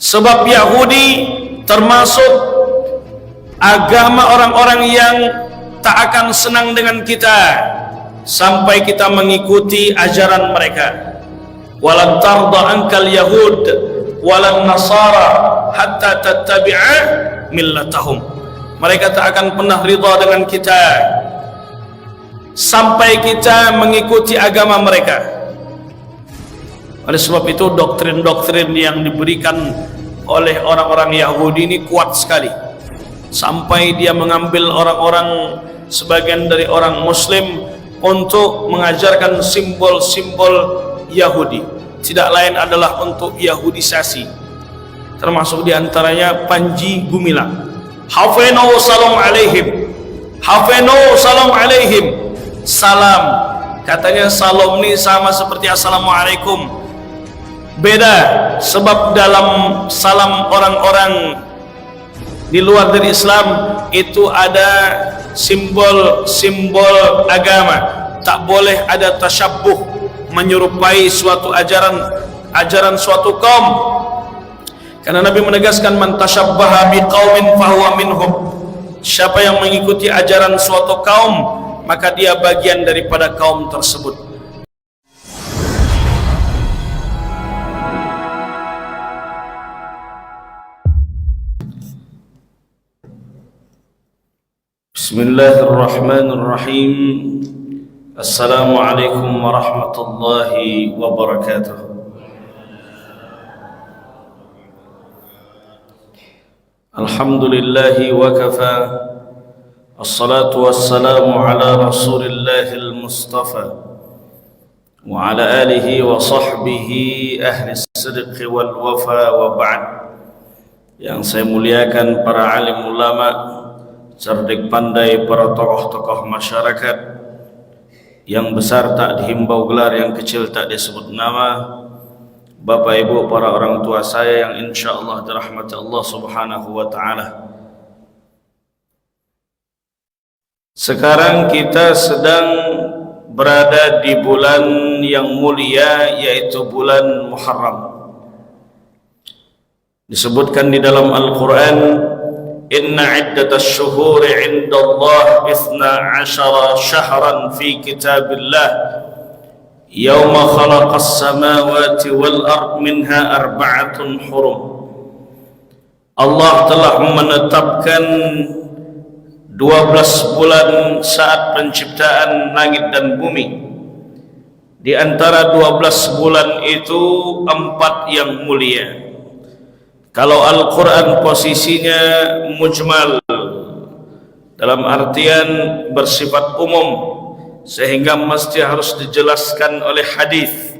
Sebab Yahudi termasuk agama orang-orang yang tak akan senang dengan kita sampai kita mengikuti ajaran mereka. Walan tarda ankal yahud walan nasara hatta tattabi'a millatahum. Mereka tak akan pernah ridha dengan kita sampai kita mengikuti agama mereka. Oleh sebab itu doktrin-doktrin yang diberikan oleh orang-orang Yahudi ini kuat sekali, sampai dia mengambil orang-orang, sebagian dari orang Muslim, untuk mengajarkan simbol-simbol Yahudi. Tidak lain adalah untuk Yahudisasi, termasuk diantaranya Panji Gumilang. Hafenu salam alaihim, hafenu salam alaihim. Salam, katanya salam ini sama seperti assalamualaikum. Beda, sebab dalam salam orang-orang di luar dari Islam itu ada simbol-simbol agama. Tak boleh ada tasyabbuh, menyerupai suatu ajaran suatu kaum. Karena Nabi menegaskan, man tasyabbaha biqaumin fahuwa minhum. Siapa yang mengikuti ajaran suatu kaum, maka dia bagian daripada kaum tersebut. Bismillahirrahmanirrahim. Assalamualaikum warahmatullahi wabarakatuh. Alhamdulillahi wa kafa. Assalatu wassalamu ala rasulillahil mustafa wa ala alihi wa sahbihi ahli sidqi wal wafa wa ba'd. Yang saya muliakan para alim ulama, cerdik pandai, para tokoh-tokoh masyarakat, yang besar tak dihimbau gelar, yang kecil tak disebut nama, Bapak Ibu, para orang tua saya yang insyaallah dirahmati Allah Subhanahu wa taala. Sekarang kita sedang berada di bulan yang mulia, yaitu bulan Muharram. Disebutkan di dalam Al-Quran, inna iddatas syuhuri indallah 12 syahran fi kitabillah yawma khalaqas samawati wal ard minha arba'atun hurum. Allah telah menetapkan 12 bulan saat penciptaan langit dan bumi. Di antara 12 bulan itu 4 yang mulia. Kalau Al-Quran posisinya mujmal, dalam artian bersifat umum, sehingga mesti harus dijelaskan oleh hadis.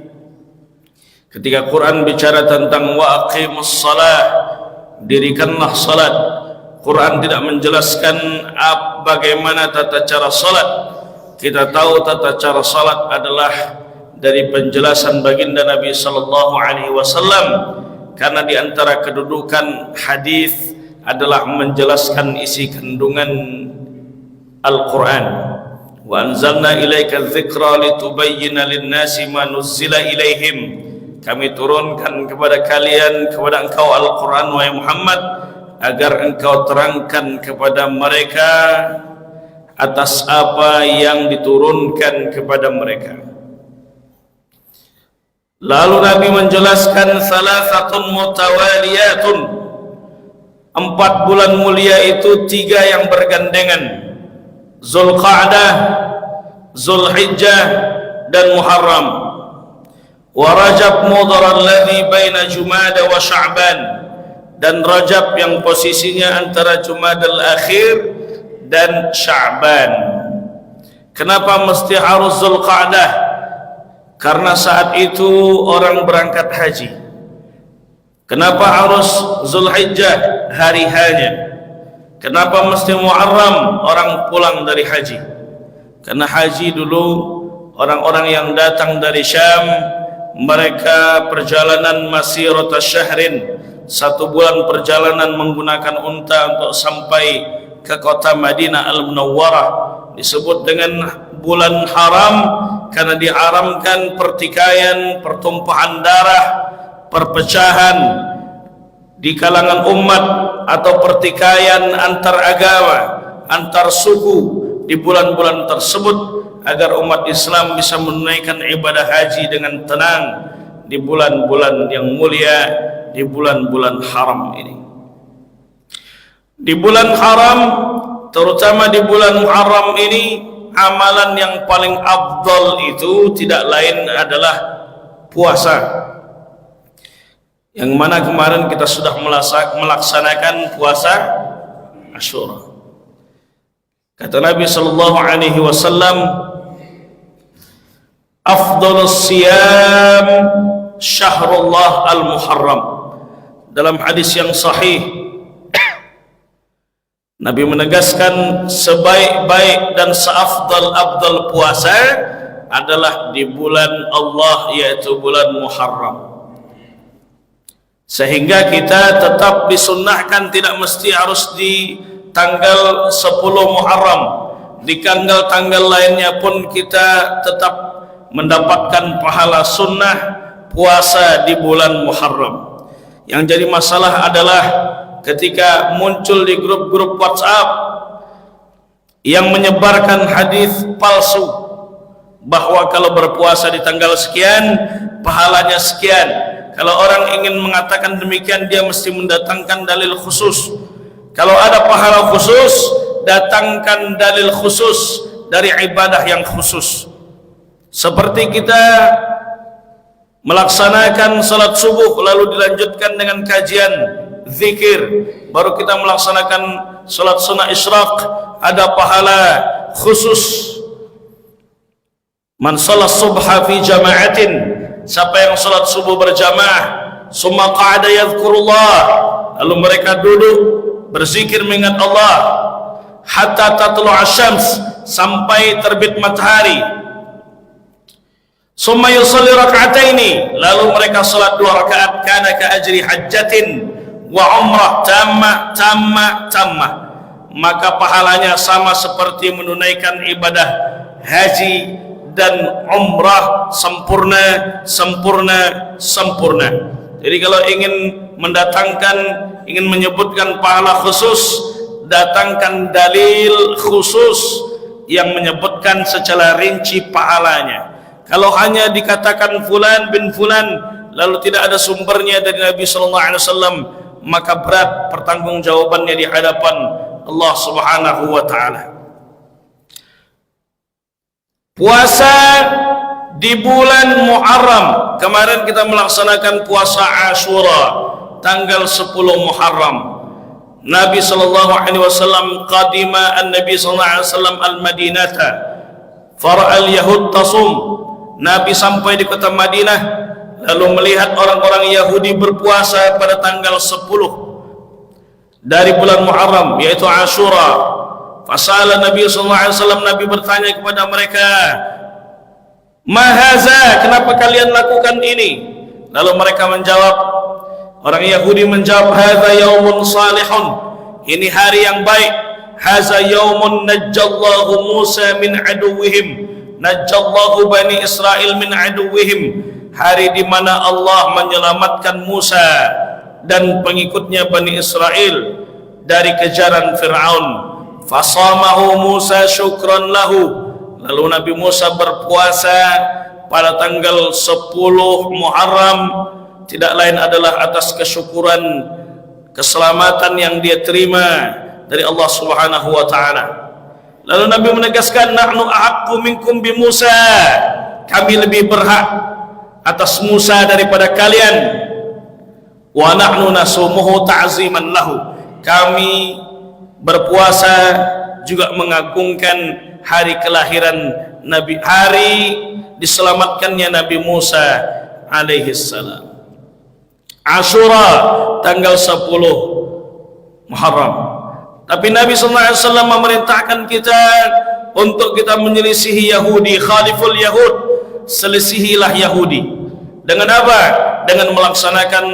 Ketika Quran bicara tentang wa aqimus salah, dirikanlah salat, Quran tidak menjelaskan bagaimana tata cara salat. Kita tahu tata cara salat adalah dari penjelasan baginda Nabi sallallahu alaihi wasallam. Karena di antara kedudukan hadis adalah menjelaskan isi kandungan Al-Quran. Wa anzalna ilaika dzikra litubayyana lin-nasi ma nuzzila ilaihim. Kami turunkan kepada kalian, kepada engkau Al-Quran wahai Muhammad, agar engkau terangkan kepada mereka atas apa yang diturunkan kepada mereka. Lalu Nabi menjelaskan salasatun mutawaliyatun, 4 bulan mulia itu 3 yang bergandengan, Zulqa'dah, Zulhijjah dan Muharram. Wa Rajab Mudhar alladhi baina Jumada wa Sya'ban, dan Rajab yang posisinya antara Jumadal Akhir dan Sya'ban. Kenapa mesti harus Zulqa'dah? Karena saat itu orang berangkat haji. Kenapa harus Zulhijjah, hari hanya? Kenapa mesti Muharram, orang pulang dari haji? Karena haji dulu orang-orang yang datang dari Syam, mereka perjalanan masirata syahrin, 1 bulan perjalanan menggunakan unta untuk sampai ke kota Madinah Al-Munawwarah. Disebut dengan bulan haram karena diharamkan pertikaian, pertumpahan darah, perpecahan di kalangan umat atau pertikaian antar agama, antar suku di bulan-bulan tersebut, agar umat Islam bisa menunaikan ibadah haji dengan tenang di bulan-bulan yang mulia, di bulan-bulan haram ini. Di bulan haram, terutama di bulan Muharram ini, amalan yang paling afdal itu tidak lain adalah puasa, yang mana kemarin kita sudah melaksanakan puasa Asyura. Kata Nabi sallallahu alaihi wasallam, afdalus siyam syahrullah al-muharram. Dalam hadis yang sahih, Nabi menegaskan sebaik-baik dan seafdal-afdal puasa adalah di bulan Allah, yaitu bulan Muharram. Sehingga kita tetap disunnahkan, tidak mesti harus di tanggal 10 Muharram, di tanggal lainnya pun kita tetap mendapatkan pahala sunnah puasa di bulan Muharram. Yang jadi masalah adalah ketika muncul di grup-grup WhatsApp yang menyebarkan hadis palsu bahwa kalau berpuasa di tanggal sekian pahalanya sekian. Kalau orang ingin mengatakan demikian, dia mesti mendatangkan dalil khusus. Kalau ada pahala khusus, datangkan dalil khusus dari ibadah yang khusus. Seperti kita melaksanakan salat subuh lalu dilanjutkan dengan kajian zikir, baru kita melaksanakan salat sunnah isyraq, ada pahala khusus. Man salat subha fi jama'atin, siapa yang salat subuh berjamaah, summa qa'ada yadhkurullah, lalu mereka duduk berzikir mengingat Allah, hatta tatlu'a syams, sampai terbit matahari, summa yusalli rak'ataini, lalu mereka salat 2 rakaat, kana ka ajri hajjatin wa umrah tammah, maka pahalanya sama seperti menunaikan ibadah haji dan umrah sempurna. Jadi kalau ingin ingin menyebutkan pahala khusus, datangkan dalil khusus yang menyebutkan secara rinci pahalanya. Kalau hanya dikatakan fulan bin fulan lalu tidak ada sumbernya dari Nabi sallallahu alaihi wasallam, maka berat pertanggungjawabannya di hadapan Allah Subhanahu wa taala. Puasa di bulan Muharram, kemarin kita melaksanakan puasa Asyura tanggal 10 Muharram. Nabi sallallahu alaihi wasallam qadima an-nabi sallallahu alaihi wasallam al-Madinata fara'al yahud tasum. Nabi sampai di kota Madinah lalu melihat orang-orang Yahudi berpuasa pada tanggal 10 dari bulan Muharram, yaitu Asyura. Fasala Nabi sallallahu alaihi wasallam, Nabi bertanya kepada mereka, "Ma haza? Kenapa kalian lakukan ini?" Lalu mereka menjawab, orang Yahudi menjawab, "Hadza yaumun salihun." Ini hari yang baik. "Hadza yaumun najjallahu Musa min aduwwihim." Najjallahu Bani Israel min aduwwihim. Hari di mana Allah menyelamatkan Musa dan pengikutnya Bani Israel dari kejaran Fir'aun. Fasamahu Musa syukran lahu. Lalu Nabi Musa berpuasa pada tanggal 10 Muharram, tidak lain adalah atas kesyukuran keselamatan yang dia terima dari Allah Subhanahu wa taala. Lalu Nabi menegaskan, nahnu ahaqqu minkum bi Musa, kami lebih berhak atas Musa daripada kalian. Wa nahnu nasumuhu ta'ziman lahu, kami berpuasa juga mengagungkan hari kelahiran Nabi, hari diselamatkannya Nabi Musa alaihi salam. Asyura tanggal 10 Muharram. Tapi Nabi SAW memerintahkan kita untuk kita menyelisihi Yahudi, khaliful Yahud, selisihilah Yahudi. Dengan apa? Dengan melaksanakan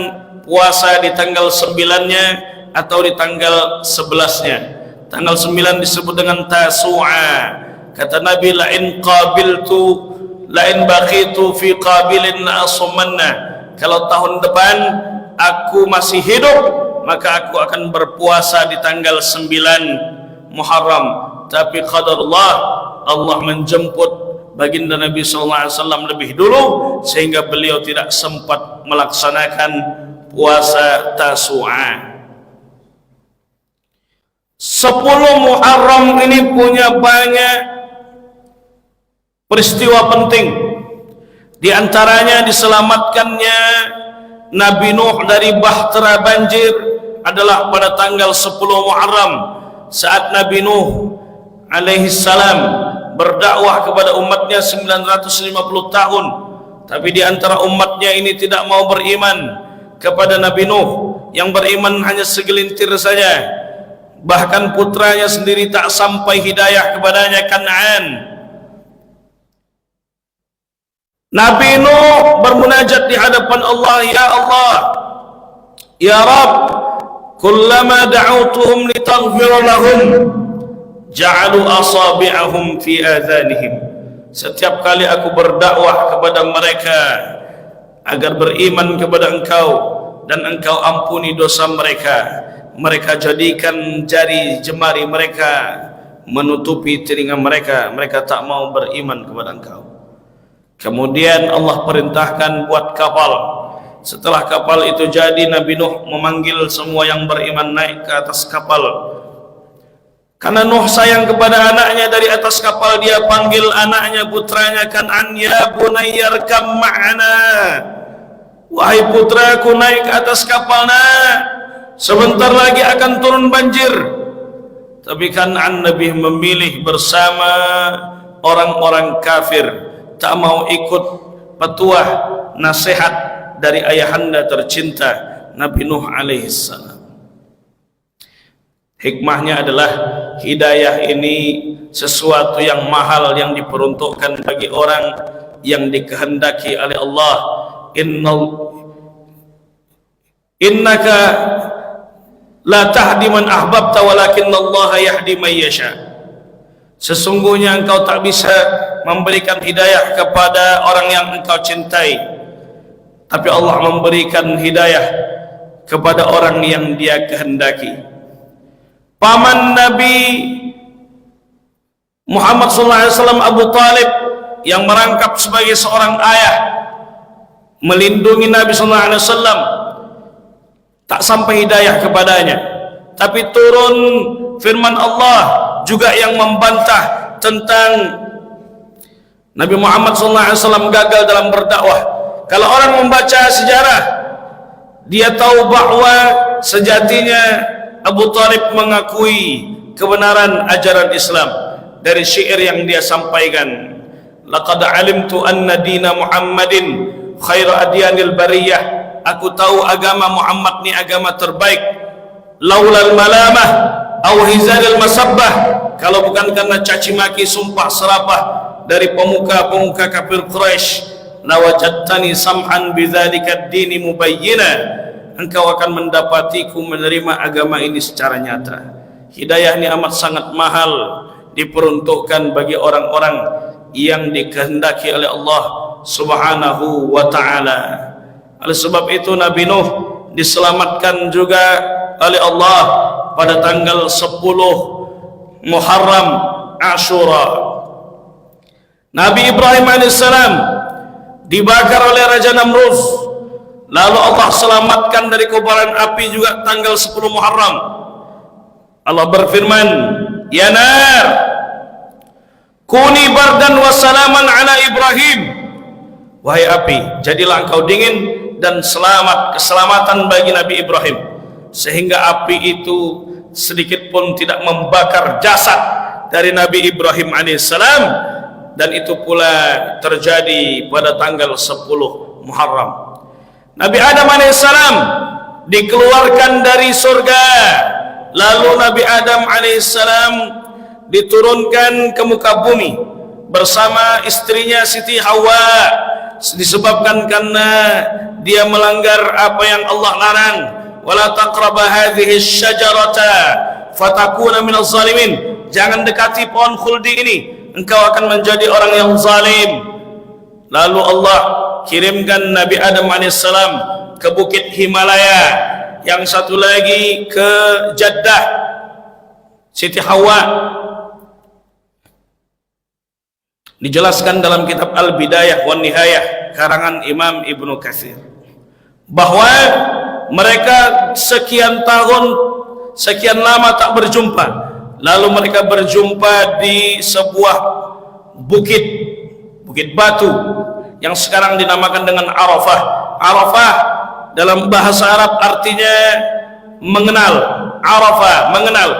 puasa di tanggal 9-nya atau di tanggal 11-nya. Tanggal 9 disebut dengan Tasu'a. Kata Nabi, la'in baqitu fi qabilin la asumanna. Kalau tahun depan aku masih hidup, maka aku akan berpuasa di tanggal 9 Muharram. Tapi qadarullah, Allah menjemput baginda Nabi SAW lebih dulu, sehingga beliau tidak sempat melaksanakan puasa Tasu'a. 10 Muharram ini punya banyak peristiwa penting. Di antaranya diselamatkannya Nabi Nuh dari bahtera banjir adalah pada tanggal 10 Muharram, saat Nabi Nuh alaihi salam berdakwah kepada umatnya 950 tahun. Tapi di antara umatnya ini tidak mau beriman kepada Nabi Nuh, yang beriman hanya segelintir saja. Bahkan putranya sendiri tak sampai hidayah kepadanya, Kan'an. Nabi Nuh bermunajat di hadapan Allah, ya Allah, ya Rabb, kullama da'autuhum litaghfira lahum ja'alu asabi'ahum fi adhanihim. Setiap kali aku berdakwah kepada mereka agar beriman kepada Engkau dan Engkau ampuni dosa mereka, mereka jadikan jari jemari mereka menutupi telinga mereka, mereka tak mau beriman kepada Engkau. Kemudian Allah perintahkan buat kapal. Setelah kapal itu jadi, Nabi Nuh memanggil semua yang beriman naik ke atas kapal. Karena Nuh sayang kepada anaknya, dari atas kapal dia panggil anaknya, putranya Kan'an, ya bunayya arkam ma'ana, wahai putraku, naik ke atas kapal nak, sebentar lagi akan turun banjir. Tapi Kan'an lebih memilih bersama orang-orang kafir, tak mau ikut petuah nasihat dari ayahanda tercinta Nabi Nuh alaihissalam. Hikmahnya adalah hidayah ini sesuatu yang mahal, yang diperuntukkan bagi orang yang dikehendaki oleh Allah. Innaka la tahdi man ahbabta walakinallaha yahdi man yasha. Sesungguhnya engkau tak bisa memberikan hidayah kepada orang yang engkau cintai, tapi Allah memberikan hidayah kepada orang yang Dia kehendaki. Paman Nabi Muhammad SAW, Abu Talib, yang merangkap sebagai seorang ayah, melindungi Nabi SAW, tak sampai hidayah kepadanya. Tapi turun firman Allah juga yang membantah tentang Nabi Muhammad SAW gagal dalam berdakwah. Kalau orang membaca sejarah, dia tahu bahwa sejatinya Abu Talib mengakui kebenaran ajaran Islam dari syair yang dia sampaikan. Laqad alimtu anna dina Muhammadin khairu adyanil bariyah. Aku tahu agama Muhammad ni agama terbaik. Laulal malamah au hizalil masabbah, kalau bukan karena caci maki, sumpah serapah dari pemuka-pemuka kafir Quraisy, lawajadtani sam'an bidzalika ad-dini mubayyina, engkau akan mendapatiku menerima agama ini secara nyata. Hidayah ini amat sangat mahal, diperuntukkan bagi orang-orang yang dikehendaki oleh Allah Subhanahu wa ta'ala. Oleh sebab itu Nabi Nuh diselamatkan juga oleh Allah pada tanggal 10 Muharram, Ashura. Nabi Ibrahim alaihissalam dibakar oleh Raja Namrud, lalu Allah selamatkan dari kobaran api juga tanggal 10 Muharram. Allah berfirman, ya nar kuni bardan wa salaman ala Ibrahim, wahai api, jadilah engkau dingin dan keselamatan bagi Nabi Ibrahim, sehingga api itu sedikit pun tidak membakar jasad dari Nabi Ibrahim alaihissalam. Dan itu pula terjadi pada tanggal 10 Muharram. Nabi Adam alaihissalam dikeluarkan dari surga, lalu Nabi Adam alaihissalam diturunkan ke muka bumi bersama istrinya Siti Hawa, disebabkan karena dia melanggar apa yang Allah larang. Wala taqraba hadhihi syajarata fatakuna minaz zalimin, jangan dekati pohon khuldi ini, engkau akan menjadi orang yang zalim. Lalu Allah kirimkan Nabi Adam alaihissalam ke Bukit Himalaya, yang satu lagi ke Jeddah, Siti Hawa. Dijelaskan dalam kitab Al-Bidayah wan Nihayah karangan Imam Ibnu Katsir bahwa mereka sekian tahun, sekian lama tak berjumpa, lalu mereka berjumpa di sebuah bukit batu yang sekarang dinamakan dengan Arafah. Arafah dalam bahasa Arab artinya mengenal. Arafah, mengenal,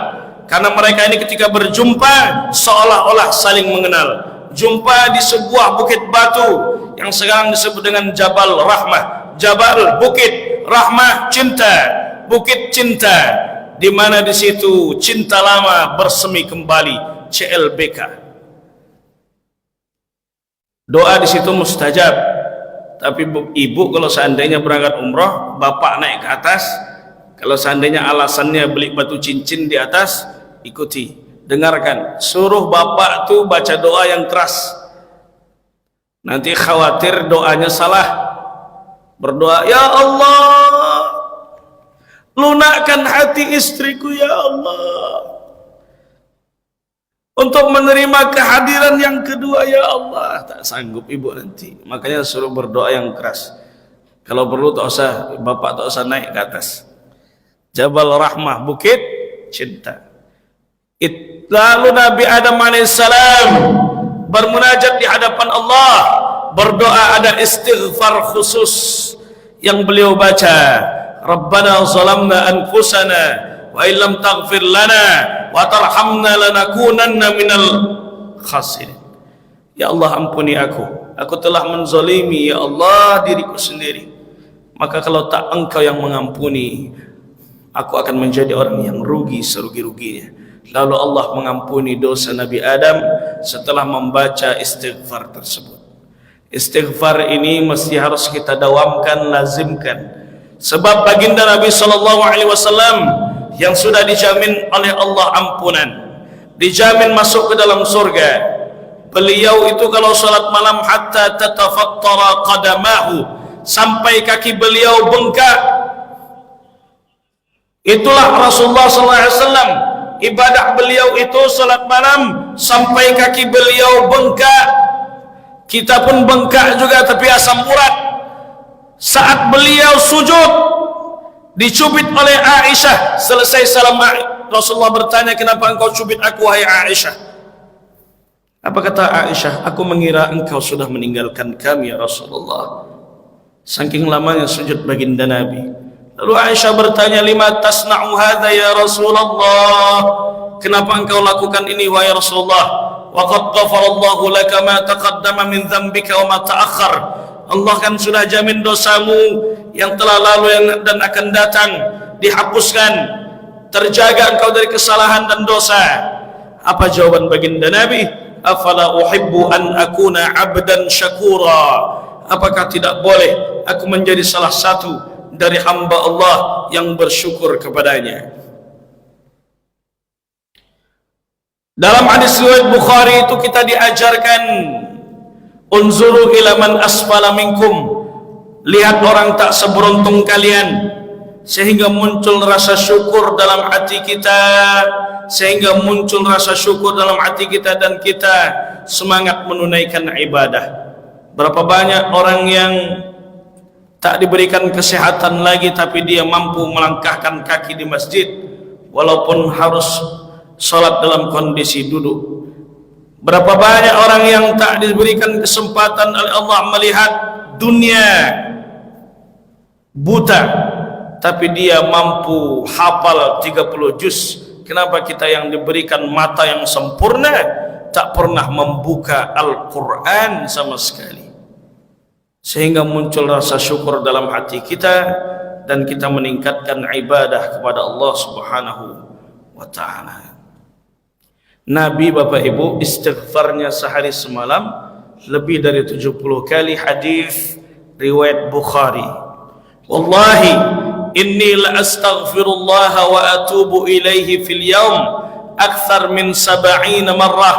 karena mereka ini ketika berjumpa seolah-olah saling mengenal. Jumpa di sebuah bukit batu yang sekarang disebut dengan Jabal Rahmah. Jabal, bukit Rahmah, cinta, bukit cinta, di mana di situ cinta lama bersemi kembali, CLBK. Doa di situ mustajab. Tapi ibu kalau seandainya berangkat umroh, bapak naik ke atas, kalau seandainya alasannya beli batu cincin di atas, ikuti. Dengarkan, suruh bapak tuh baca doa yang keras. Nanti khawatir doanya salah. Berdoa, ya Allah, lunakkan hati istriku ya Allah, untuk menerima kehadiran yang kedua ya Allah. Tak sanggup ibu nanti. Makanya suruh berdoa yang keras. Kalau perlu tak usah, bapak tak usah naik ke atas. Jabal Rahmah, bukit cinta. Lalu Nabi Adam alaihissalam bermunajat di hadapan Allah, berdoa, ada istighfar khusus yang beliau baca. Rabbana zalamna anfusana wa illam taghfir lana wa tarhamna lanakunanna minal khasirin. Ya Allah, ampuni aku telah menzalimi ya Allah diriku sendiri, maka kalau tak Engkau yang mengampuni, aku akan menjadi orang yang rugi serugi-ruginya. Lalu Allah mengampuni dosa Nabi Adam setelah membaca istighfar tersebut. Istighfar ini mesti harus kita dawamkan, lazimkan. Sebab baginda Nabi SAW yang sudah dijamin oleh Allah ampunan, dijamin masuk ke dalam surga. Beliau itu kalau salat malam hatta tatafattara qadamahu, sampai kaki beliau bengkak. Itulah Rasulullah SAW. Ibadah beliau itu salat malam sampai kaki beliau bengkak. Kita pun bengkak juga, tapi asam urat. Saat beliau sujud, dicubit oleh Aisyah. Selesai salam, Rasulullah bertanya, kenapa engkau cubit aku wahai Aisyah? Apa kata Aisyah? Aku mengira engkau sudah meninggalkan kami ya Rasulullah. Saking lamanya sujud baginda Nabi. Lalu Aisyah bertanya, lima tasna'u hadza ya Rasulullah, kenapa engkau lakukan ini wahai Rasulullah? Wa qad ghafarallahu laka ma taqaddama min dzambika wa ma ta'akhkhar. Allah kan sudah jamin dosamu yang telah lalu dan akan datang, dihapuskan, terjaga engkau dari kesalahan dan dosa. Apa jawaban baginda Nabi? Afala uhibbu an akuna 'abdan syakura. Apakah tidak boleh aku menjadi salah satu dari hamba Allah yang bersyukur kepadanya? Dalam hadis riwayat Bukhari itu kita diajarkan, unzuru ila man asfala minkum, lihat orang tak seberuntung kalian, sehingga muncul rasa syukur dalam hati kita, sehingga muncul rasa syukur dalam hati kita, dan kita semangat menunaikan ibadah. Berapa banyak orang yang tak diberikan kesehatan lagi, tapi dia mampu melangkahkan kaki di masjid walaupun harus sholat dalam kondisi duduk. Berapa banyak orang yang tak diberikan kesempatan oleh Allah melihat dunia buta, tapi dia mampu hafal 30 juz. Kenapa kita yang diberikan mata yang sempurna tak pernah membuka Al-Quran sama sekali? Sehingga muncul rasa syukur dalam hati kita, dan kita meningkatkan ibadah kepada Allah Subhanahu wa ta'ala. Nabi, Bapak Ibu, istighfarnya sehari semalam lebih dari 70 kali. Hadis riwayat Bukhari. Wallahi inni la astaghfirullah wa atubu ilaihi fil yaum akthar min 70 marrah.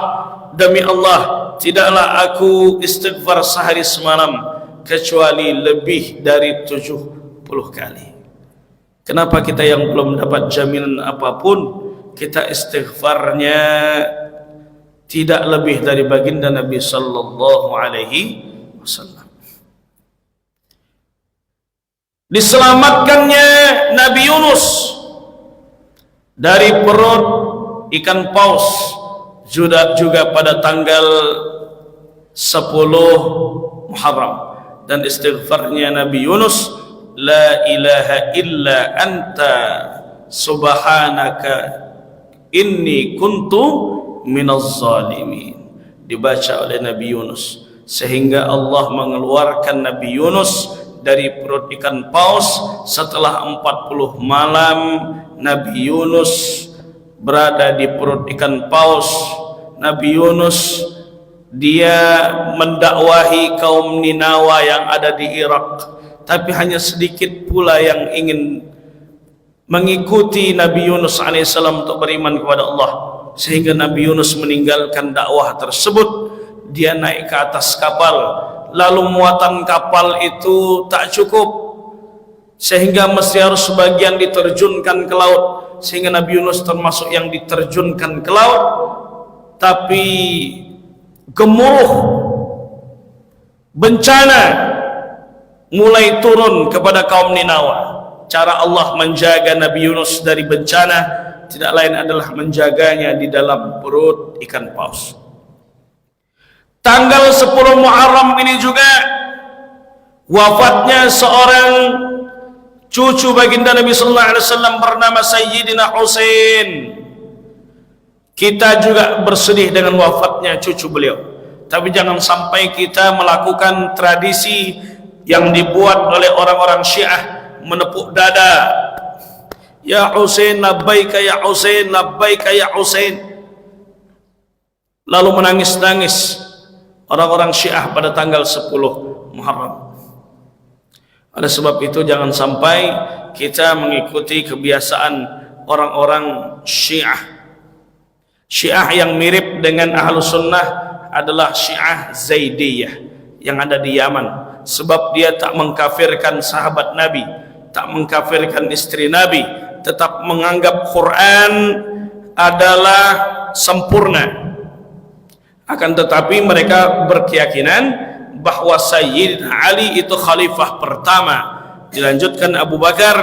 Demi Allah, tidaklah aku istighfar sehari semalam kecuali lebih dari 70 kali. Kenapa kita yang belum dapat jaminan apapun, kita istighfarnya tidak lebih dari baginda Nabi sallallahu alaihi wasallam. Diselamatkannya Nabi Yunus dari perut ikan paus juga pada tanggal 10 Muharram, dan istighfarnya Nabi Yunus, la ilaha illa anta subhanaka inni kuntu minaz zalimin, dibaca oleh Nabi Yunus, sehingga Allah mengeluarkan Nabi Yunus dari perut ikan paus. Setelah 40 malam Nabi Yunus berada di perut ikan paus, Nabi Yunus dia mendakwahi kaum Ninawa yang ada di Irak, tapi hanya sedikit pula yang ingin mengikuti Nabi Yunus alaihissalam untuk beriman kepada Allah, sehingga Nabi Yunus meninggalkan dakwah tersebut. Dia naik ke atas kapal, lalu muatan kapal itu tak cukup, sehingga mesti harus sebagian diterjunkan ke laut, sehingga Nabi Yunus termasuk yang diterjunkan ke laut. Tapi gemuruh bencana mulai turun kepada kaum Ninawa. Cara Allah menjaga Nabi Yunus dari bencana tidak lain adalah menjaganya di dalam perut ikan paus. Tanggal 10 Muharram ini juga wafatnya seorang cucu baginda Nabi sallallahu alaihi wasallam bernama Sayyidina Husain. Kita juga bersedih dengan wafatnya cucu beliau, tapi jangan sampai kita melakukan tradisi yang dibuat oleh orang-orang Syiah, menepuk dada, ya Husain labbaika ya Husain labbaika ya Husain, lalu menangis-nangis orang-orang Syiah pada tanggal 10 Muharram. Oleh sebab itu jangan sampai kita mengikuti kebiasaan orang-orang Syiah. Syiah yang mirip dengan Ahlus Sunnah adalah Syiah Zaidiyah yang ada di Yaman, sebab dia tak mengkafirkan sahabat Nabi, tak mengkafirkan istri Nabi, tetap menganggap Quran adalah sempurna. Akan tetapi mereka berkeyakinan bahwa Sayyidina Ali itu khalifah pertama, dilanjutkan Abu Bakar,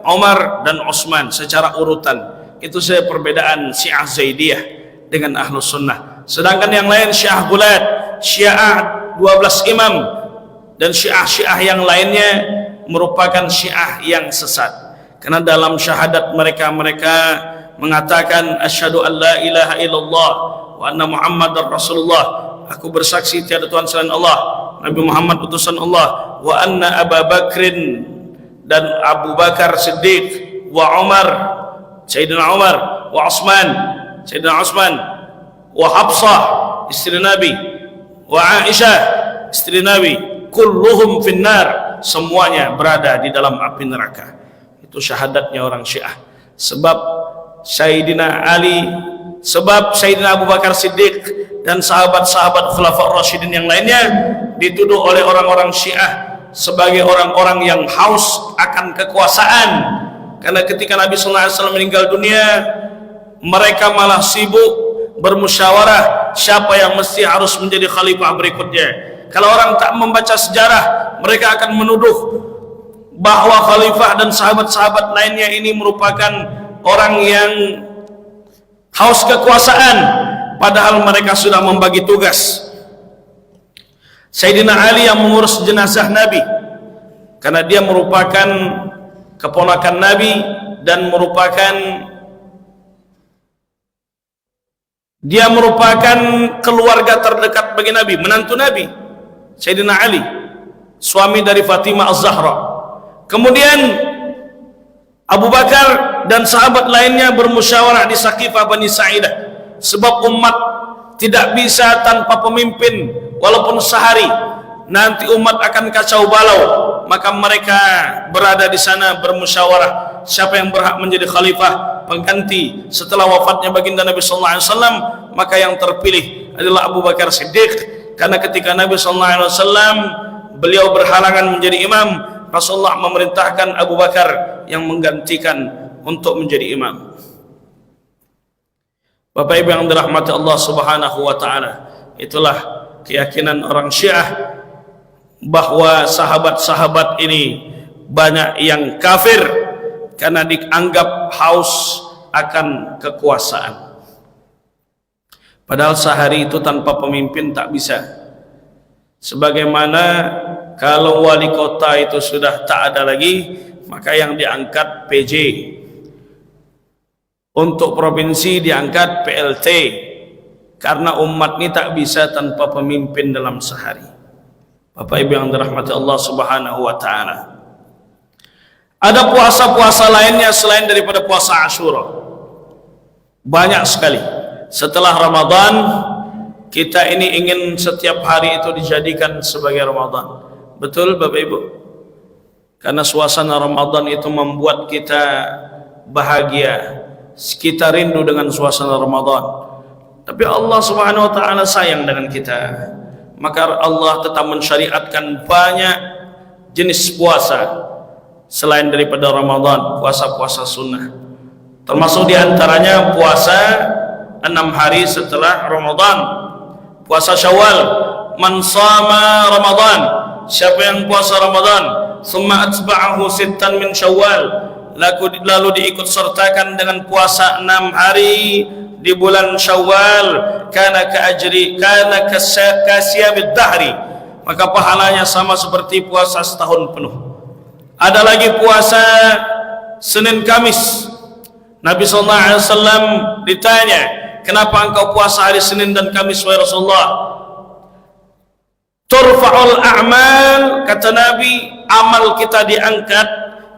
Umar dan Utsman secara urutan. Itu saja perbedaan Syiah Zaidiyah dengan Ahlus Sunnah. Sedangkan yang lain Syiah Gulat, Syiah 12 imam, dan Syiah-Syiah yang lainnya merupakan Syiah yang sesat. Karena dalam syahadat mereka mengatakan asyhadu an la ilaha illallah wa anna Muhammadar Rasulullah, aku bersaksi tiada Tuhan selain Allah, Nabi Muhammad utusan Allah, wa anna Abu Bakrin, dan Abu Bakar Siddiq, wa Umar, Sayyidina Umar, wa Utsman, Sayyidina Utsman, wa Hafsah istri Nabi, wa Aisyah istri Nabi, kulluhum finnar, semuanya berada di dalam api neraka. Itu syahadatnya orang Syiah. Sebab Sayyidina Ali, sebab Sayyidina Abu Bakar Siddiq dan sahabat-sahabat Khulafaur Rasyidin yang lainnya dituduh oleh orang-orang Syiah sebagai orang-orang yang haus akan kekuasaan. Karena ketika Nabi sallallahu alaihi wasallam meninggal dunia, mereka malah sibuk bermusyawarah siapa yang mesti harus menjadi khalifah berikutnya. Kalau orang tak membaca sejarah, mereka akan menuduh bahwa khalifah dan sahabat-sahabat lainnya ini merupakan orang yang haus kekuasaan, padahal mereka sudah membagi tugas. Sayyidina Ali yang mengurus jenazah Nabi, karena dia merupakan keponakan Nabi dan dia merupakan keluarga terdekat bagi Nabi, menantu Nabi, Sayyidina Ali, suami dari Fatimah Az-Zahra. Kemudian Abu Bakar dan sahabat lainnya bermusyawarah di Saqifah Bani Sa'idah, sebab umat tidak bisa tanpa pemimpin walaupun sehari, nanti umat akan kacau balau. Maka mereka berada di sana bermusyawarah siapa yang berhak menjadi khalifah pengganti setelah wafatnya baginda Nabi sallallahu alaihi wasallam. Maka yang terpilih adalah Abu Bakar Siddiq, karena ketika Nabi sallallahu alaihi wasallam beliau berhalangan menjadi imam, Rasulullah memerintahkan Abu Bakar yang menggantikan untuk menjadi imam. Bapak Ibu yang dirahmati Allah Subhanahu wa taala, itulah keyakinan orang Syiah bahwa sahabat-sahabat ini banyak yang kafir karena dianggap haus akan kekuasaan. Padahal sehari itu tanpa pemimpin tak bisa. Sebagaimana kalau wali kota itu sudah tak ada lagi, maka yang diangkat PJ. Untuk provinsi diangkat PLT. Karena umat ini tak bisa tanpa pemimpin dalam sehari. Bapak Ibu yang dirahmati Allah Subhanahu wa taala. Ada puasa-puasa lainnya selain daripada puasa Asyura. Banyak sekali. Setelah Ramadan, kita ini ingin setiap hari itu dijadikan sebagai Ramadan. Betul Bapak Ibu? Karena suasana Ramadan itu membuat kita bahagia. Kita rindu dengan suasana Ramadan. Tapi Allah Subhanahu wa taala sayang dengan kita. Maka Allah tetap mensyariatkan banyak jenis puasa selain daripada Ramadan, puasa-puasa sunnah. Termasuk diantaranya puasa 6 hari setelah Ramadan. Puasa Syawal, man shama Ramadan, siapa yang puasa Ramadan, summa atba'ahu sittan min Syawal, lalu diikut sertakan dengan puasa 6 hari di bulan Syawal, kana kasiyamid dahri, maka pahalanya sama seperti puasa setahun penuh. Ada lagi puasa Senin Kamis. Nabi SAW ditanya, kenapa engkau puasa hari Senin dan Kamis wahai Rasulullah? Turfa'ul a'mal, kata Nabi, amal kita diangkat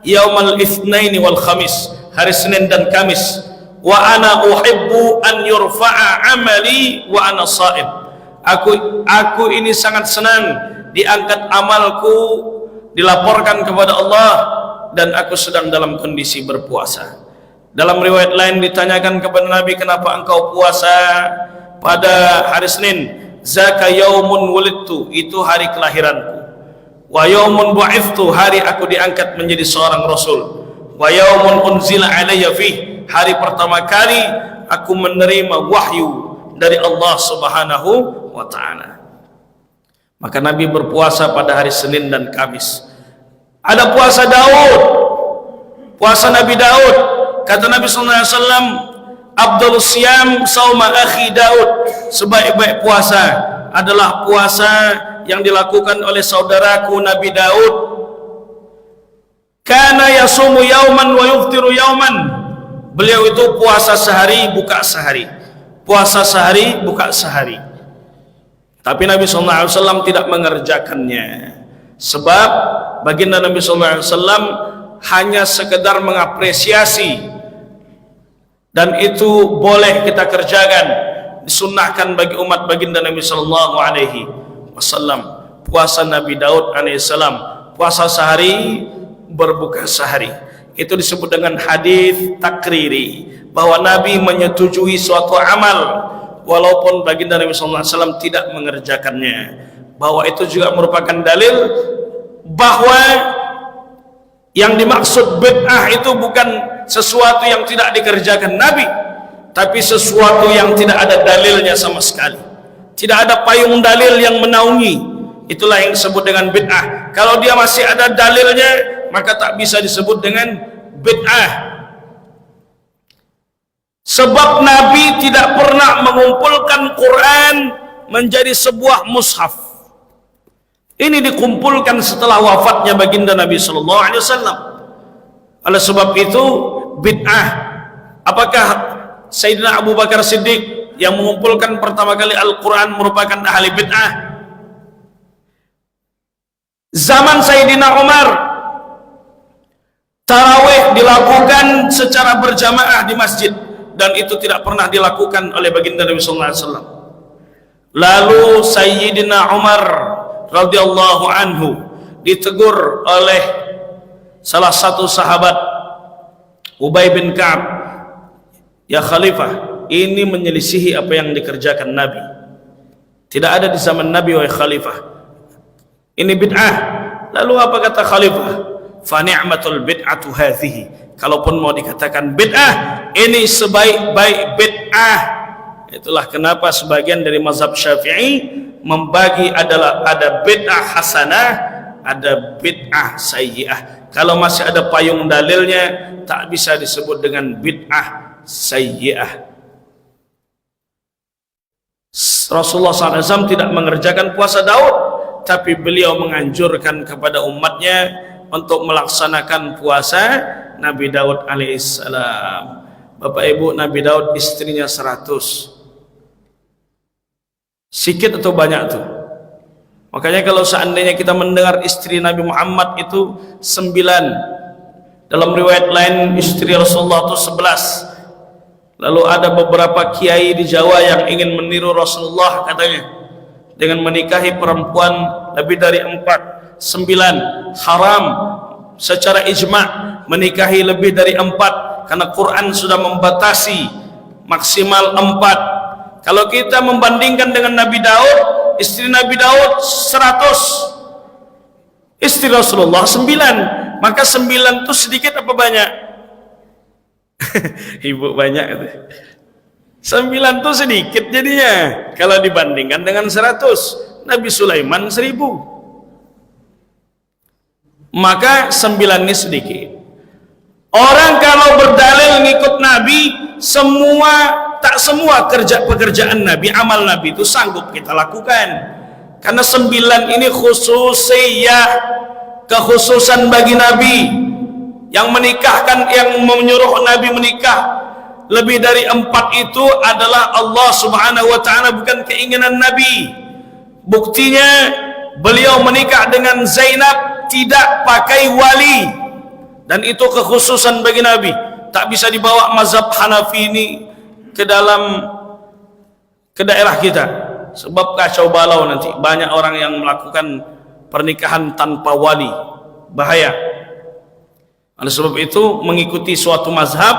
yaumal itsnaini wal khamis, hari Senin dan Kamis. Wa ana uhibbu an yurfa'a amali wa ana sha'im. Aku ini sangat senang diangkat amalku, dilaporkan kepada Allah dan aku sedang dalam kondisi berpuasa. Dalam riwayat lain ditanyakan kepada Nabi, kenapa engkau puasa pada hari Senin? Zaka yaumun wulidtu, itu hari kelahiranku. Wa yaumun bu'ithtu, hari aku diangkat menjadi seorang rasul. Wa yaumun unzila alayya fih, hari pertama kali aku menerima wahyu dari Allah Subhanahu wa taala. Maka Nabi berpuasa pada hari Senin dan Kamis. Ada puasa Daud, puasa Nabi Daud. Kata Nabi sallallahu alaihi wasallam, Abdul Siyam sauma akhi Daud, sebaik-baik puasa adalah puasa yang dilakukan oleh saudaraku Nabi Daud. Kana yasumu yauman wa yuftiru yauman, beliau itu puasa sehari buka sehari, puasa sehari buka sehari. Tapi Nabi SAW tidak mengerjakannya, sebab baginda Nabi SAW hanya sekedar mengapresiasi, dan itu boleh kita kerjakan, disunnahkan bagi umat baginda Nabi SAW. Puasa Nabi Daud alaihissalam, puasa sehari berbuka sehari, itu disebut dengan hadis takriri, bahwa Nabi menyetujui suatu amal walaupun baginda Nabi SAW tidak mengerjakannya, bahwa itu juga merupakan dalil bahwa yang dimaksud bid'ah itu bukan sesuatu yang tidak dikerjakan Nabi, tapi sesuatu yang tidak ada dalilnya sama sekali, tidak ada payung dalil yang menaungi, itulah yang disebut dengan bid'ah. Kalau dia masih ada dalilnya, maka tak bisa disebut dengan bid'ah. Sebab Nabi tidak pernah mengumpulkan Quran menjadi sebuah mushaf. Ini dikumpulkan setelah wafatnya baginda Nabi sallallahu alaihi wasallam. Oleh sebab itu bid'ah. Apakah Sayyidina Abu Bakar Siddiq yang mengumpulkan pertama kali Al-Quran merupakan ahli bid'ah? Zaman Sayyidina Umar, tarawih dilakukan secara berjamaah di masjid, dan itu tidak pernah dilakukan oleh baginda Nabi sallallahu alaihi wasallam. Lalu Sayyidina Umar radhiyallahu anhu ditegur oleh salah satu sahabat, Ubay bin Ka'ab, ya khalifah, ini menyelisihi apa yang dikerjakan Nabi. Tidak ada di zaman Nabi, wahai khalifah. Ini bid'ah. Lalu apa kata khalifah? Fa ni'matul bid'atu hadhihi. Kalaupun mau dikatakan bid'ah, ini sebaik-baik bid'ah. Itulah kenapa sebagian dari mazhab Syafi'i membagi ada bid'ah hasanah, ada bid'ah sayyi'ah. Kalau masih ada payung dalilnya, tak bisa disebut dengan bid'ah sayyi'ah. Rasulullah SAW tidak mengerjakan puasa Daud, tapi beliau menganjurkan kepada umatnya untuk melaksanakan puasa Nabi Daud alaihissalam. Bapak Ibu, Nabi Daud istrinya 100. Sikit atau banyak tuh? Makanya kalau seandainya kita mendengar istri Nabi Muhammad itu 9, dalam riwayat lain istri Rasulullah itu 11. Lalu ada beberapa kiai di Jawa yang ingin meniru Rasulullah katanya dengan menikahi perempuan lebih dari 4. 9 haram secara ijma' menikahi lebih dari 4, karena Quran sudah membatasi maksimal 4. Kalau kita membandingkan dengan Nabi Daud, istri Nabi Daud 100, istri Rasulullah 9, maka 9 itu sedikit apa banyak? Ibu banyak itu. 9 itu sedikit jadinya kalau dibandingkan dengan 100. Nabi Sulaiman 1000. Maka 9 ini sedikit. Orang kalau berdalil ngikut Nabi, tak semua pekerjaan Nabi, amal Nabi itu sanggup kita lakukan. Karena 9 ini khususiyah, kekhususan bagi Nabi. Yang menikahkan, yang menyuruh Nabi menikah lebih dari 4 itu adalah Allah Subhanahu wa ta'ala, bukan keinginan Nabi. Buktinya beliau menikah dengan Zainab tidak pakai wali, dan itu kekhususan bagi Nabi. Tak bisa dibawa mazhab Hanafi ini ke daerah kita, sebab kacau balau nanti. Banyak orang yang melakukan pernikahan tanpa wali, bahaya. Oleh sebab itu, mengikuti suatu mazhab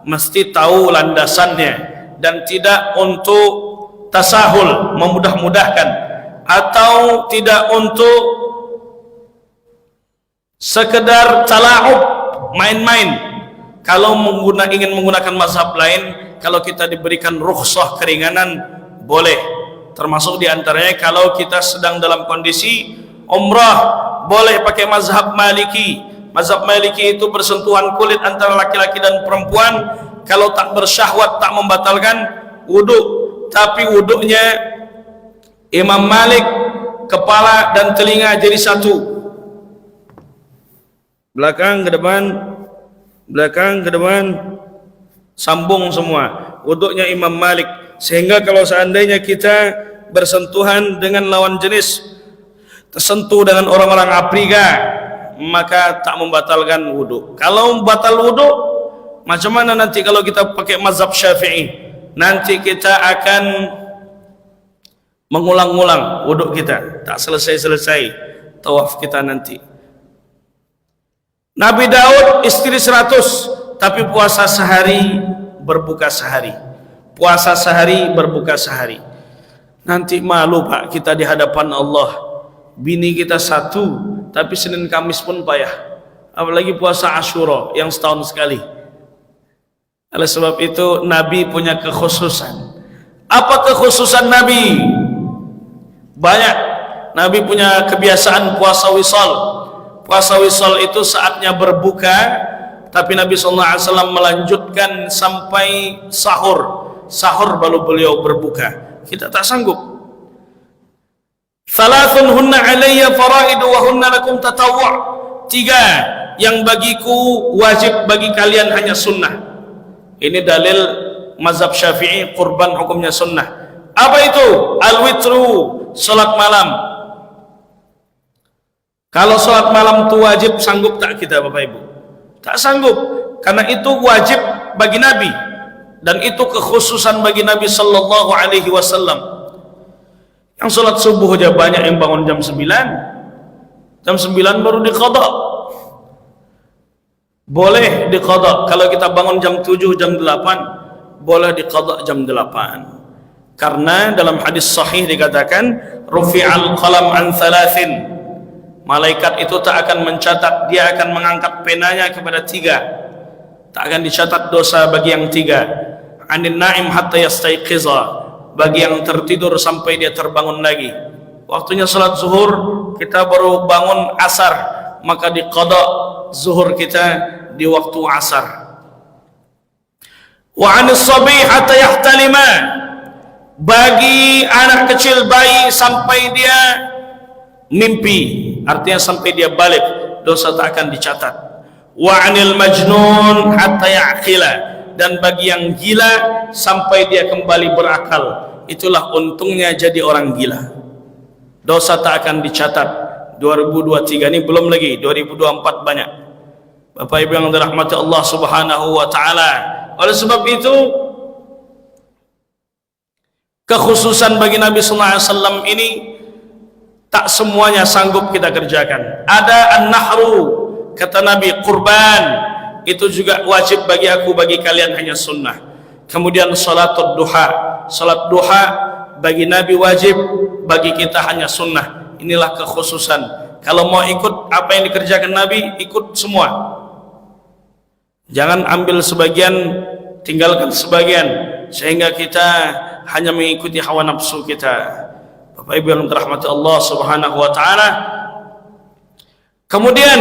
mesti tahu landasannya, dan tidak untuk tasahul, memudah-mudahkan, atau tidak untuk sekedar tala'ub, main-main. Kalau ingin menggunakan mazhab lain, kalau kita diberikan rukhsah, keringanan, boleh. Termasuk diantaranya kalau kita sedang dalam kondisi umrah, boleh pakai mazhab Maliki. Mazhab Maliki itu bersentuhan kulit antara laki-laki dan perempuan, kalau tak bersyahwat tak membatalkan wudhu. Tapi wudhunya Imam Malik, kepala dan telinga jadi satu, belakang ke depan sambung semua. Wudhunya Imam Malik. Sehingga kalau seandainya kita bersentuhan dengan lawan jenis, tersentuh dengan orang-orang Afrika, maka tak membatalkan wudhu. Kalau batal wudhu, macam mana nanti kalau kita pakai mazhab Syafi'i? Nanti kita akan mengulang-ulang wudhu kita, tak selesai-selesai tawaf kita nanti. Nabi Daud istri 100, tapi puasa sehari, berbuka sehari. Puasa sehari, berbuka sehari. Nanti malu Pak kita di hadapan Allah. Bini kita 1, tapi Senin Kamis pun payah, apalagi puasa Asyura yang setahun sekali. Oleh sebab itu Nabi punya kekhususan. Apa kekhususan Nabi? Banyak. Nabi punya kebiasaan puasa wisal. Puasa wisal itu saatnya berbuka, tapi Nabi SAW melanjutkan sampai sahur. Sahur baru beliau berbuka. Kita tak sanggup. Thalathun hunna alayya faraidu wa hunna lakum tatawwu'. 3 yang bagiku wajib, bagi kalian hanya sunnah. Ini dalil mazhab Syafi'i, kurban hukumnya sunnah. Apa itu? Al-witru, salat malam. Kalau salat malam itu wajib, sanggup tak kita Bapak Ibu? Tak sanggup, karena itu wajib bagi Nabi, dan itu kekhususan bagi Nabi sallallahu alaihi wasallam. Yang sholat subuh aja banyak yang bangun jam 9. Jam 9 baru diqadha. Boleh diqadha. Kalau kita bangun jam 7, jam 8, boleh diqadha jam 8. Karena dalam hadis sahih dikatakan, rufi'al qalam an thalathin. malaikat itu tak akan mencatat, dia akan mengangkat penanya kepada 3. Tak akan dicatat dosa bagi yang 3. Anin naim hatta yastaiqiza, bagi yang tertidur sampai dia terbangun lagi. Waktunya salat zuhur, kita baru bangun asar, maka diqada zuhur kita di waktu asar. Wa anis sabi hatta yahtalima, bagi anak kecil bayi sampai dia mimpi, artinya sampai dia balik, dosa tak akan dicatat. Wa anil majnun hatta ya'qila, dan bagi yang gila sampai dia kembali berakal. Itulah untungnya jadi orang gila, dosa tak akan dicatat. 2023 ini belum lagi, 2024 banyak. Bapak Ibu yang dirahmati Allah Subhanahu wa taala. Oleh sebab itu, kekhususan bagi Nabi sallallahu alaihi wasallam ini tak semuanya sanggup kita kerjakan. Ada an-nahru, kata Nabi, kurban itu juga wajib bagi aku, bagi kalian hanya sunnah. Kemudian salatul duha, salat duha bagi Nabi wajib, bagi kita hanya sunnah. Inilah kekhususan. Kalau mau ikut apa yang dikerjakan Nabi, ikut semua. Jangan ambil sebagian, tinggalkan sebagian, sehingga kita hanya mengikuti hawa nafsu kita. Bapak Ibu yang dirahmati Allah Subhanahu wa taala. Kemudian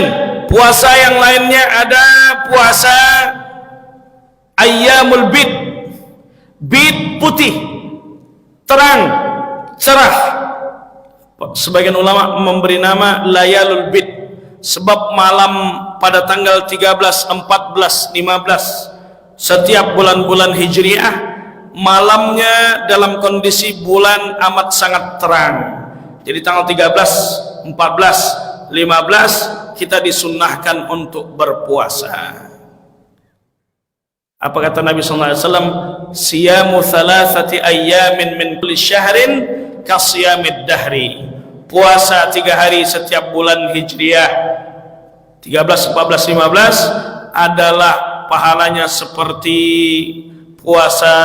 puasa yang lainnya ada puasa ayyamul bid. Bid putih, terang, cerah. Sebagian ulama memberi nama layalul bid, sebab malam pada tanggal 13, 14, 15 setiap bulan-bulan Hijriah, malamnya dalam kondisi bulan amat sangat terang. Jadi tanggal 13, 14, 15 kita disunnahkan untuk berpuasa. Apa kata Nabi sallallahu alaihi wasallam? Siyamu thalathati ayyamin min kulli syahrin ka siyamid dahri. Puasa 3 hari setiap bulan Hijriah 13, 14, 15 adalah pahalanya seperti puasa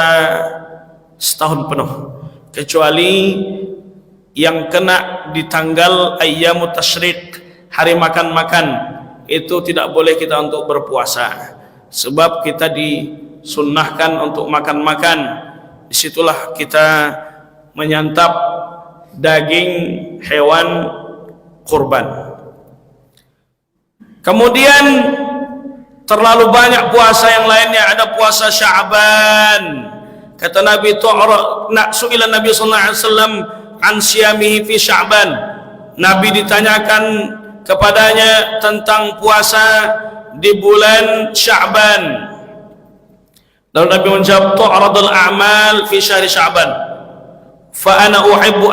setahun penuh, kecuali yang kena di tanggal ayyamut tasyrik, hari makan-makan, itu tidak boleh kita untuk berpuasa, sebab kita disunnahkan untuk makan-makan. Disitulah kita menyantap daging hewan kurban. Kemudian terlalu banyak puasa yang lainnya. Ada puasa Sya'ban. Kata Nabi, su'ila Nabi sallallahu alaihi wasallam an siyamihi fi Sya'ban. Nabi ditanyakan kepadanya tentang puasa di bulan Sya'ban. Lalu Nabi menjawab, tu'radul a'mal fi syahri Sya'ban, fa ana uhibbu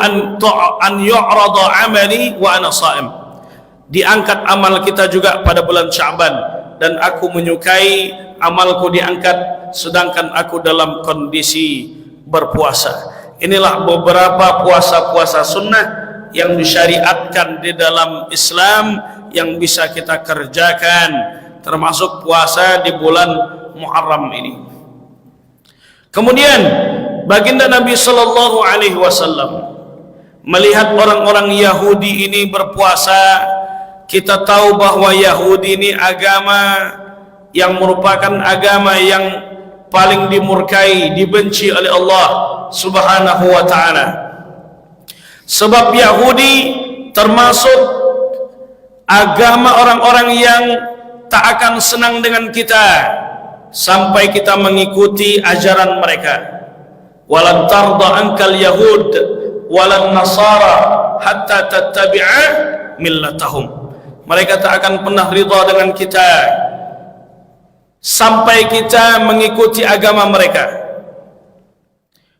an yu'rada 'amali wa ana sha'im. Diangkat amal kita juga pada bulan Sya'ban, dan aku menyukai amalku diangkat sedangkan aku dalam kondisi berpuasa. Inilah beberapa puasa-puasa sunnah yang disyariatkan di dalam Islam yang bisa kita kerjakan, termasuk puasa di bulan Muharram ini. Kemudian baginda Nabi sallallahu alaihi wasallam melihat orang-orang Yahudi ini berpuasa. Kita tahu bahwa Yahudi ini agama yang merupakan agama yang paling dimurkai, dibenci oleh Allah Subhanahu wa taala. Sebab Yahudi termasuk agama orang-orang yang tak akan senang dengan kita sampai kita mengikuti ajaran mereka. Walan tarda ankal yahud walan nasara hatta tattabi'a millatahum. Mereka tak akan pernah ridha dengan kita sampai kita mengikuti agama mereka.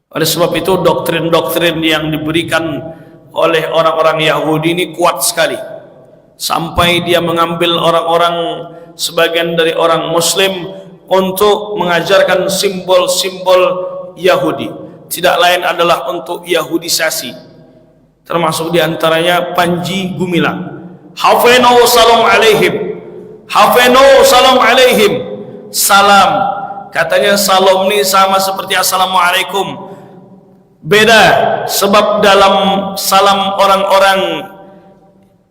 Oleh sebab itu doktrin-doktrin yang diberikan oleh orang-orang Yahudi ini kuat sekali, sampai dia mengambil orang-orang, sebagian dari orang Muslim, untuk mengajarkan simbol-simbol Yahudi. Tidak lain adalah untuk Yahudisasi, termasuk diantaranya Panji Gumilang. Hafenu salam alaihim, hafenu salam alaihim. Salam, katanya salam ini sama seperti assalamualaikum. Beda, sebab dalam salam orang-orang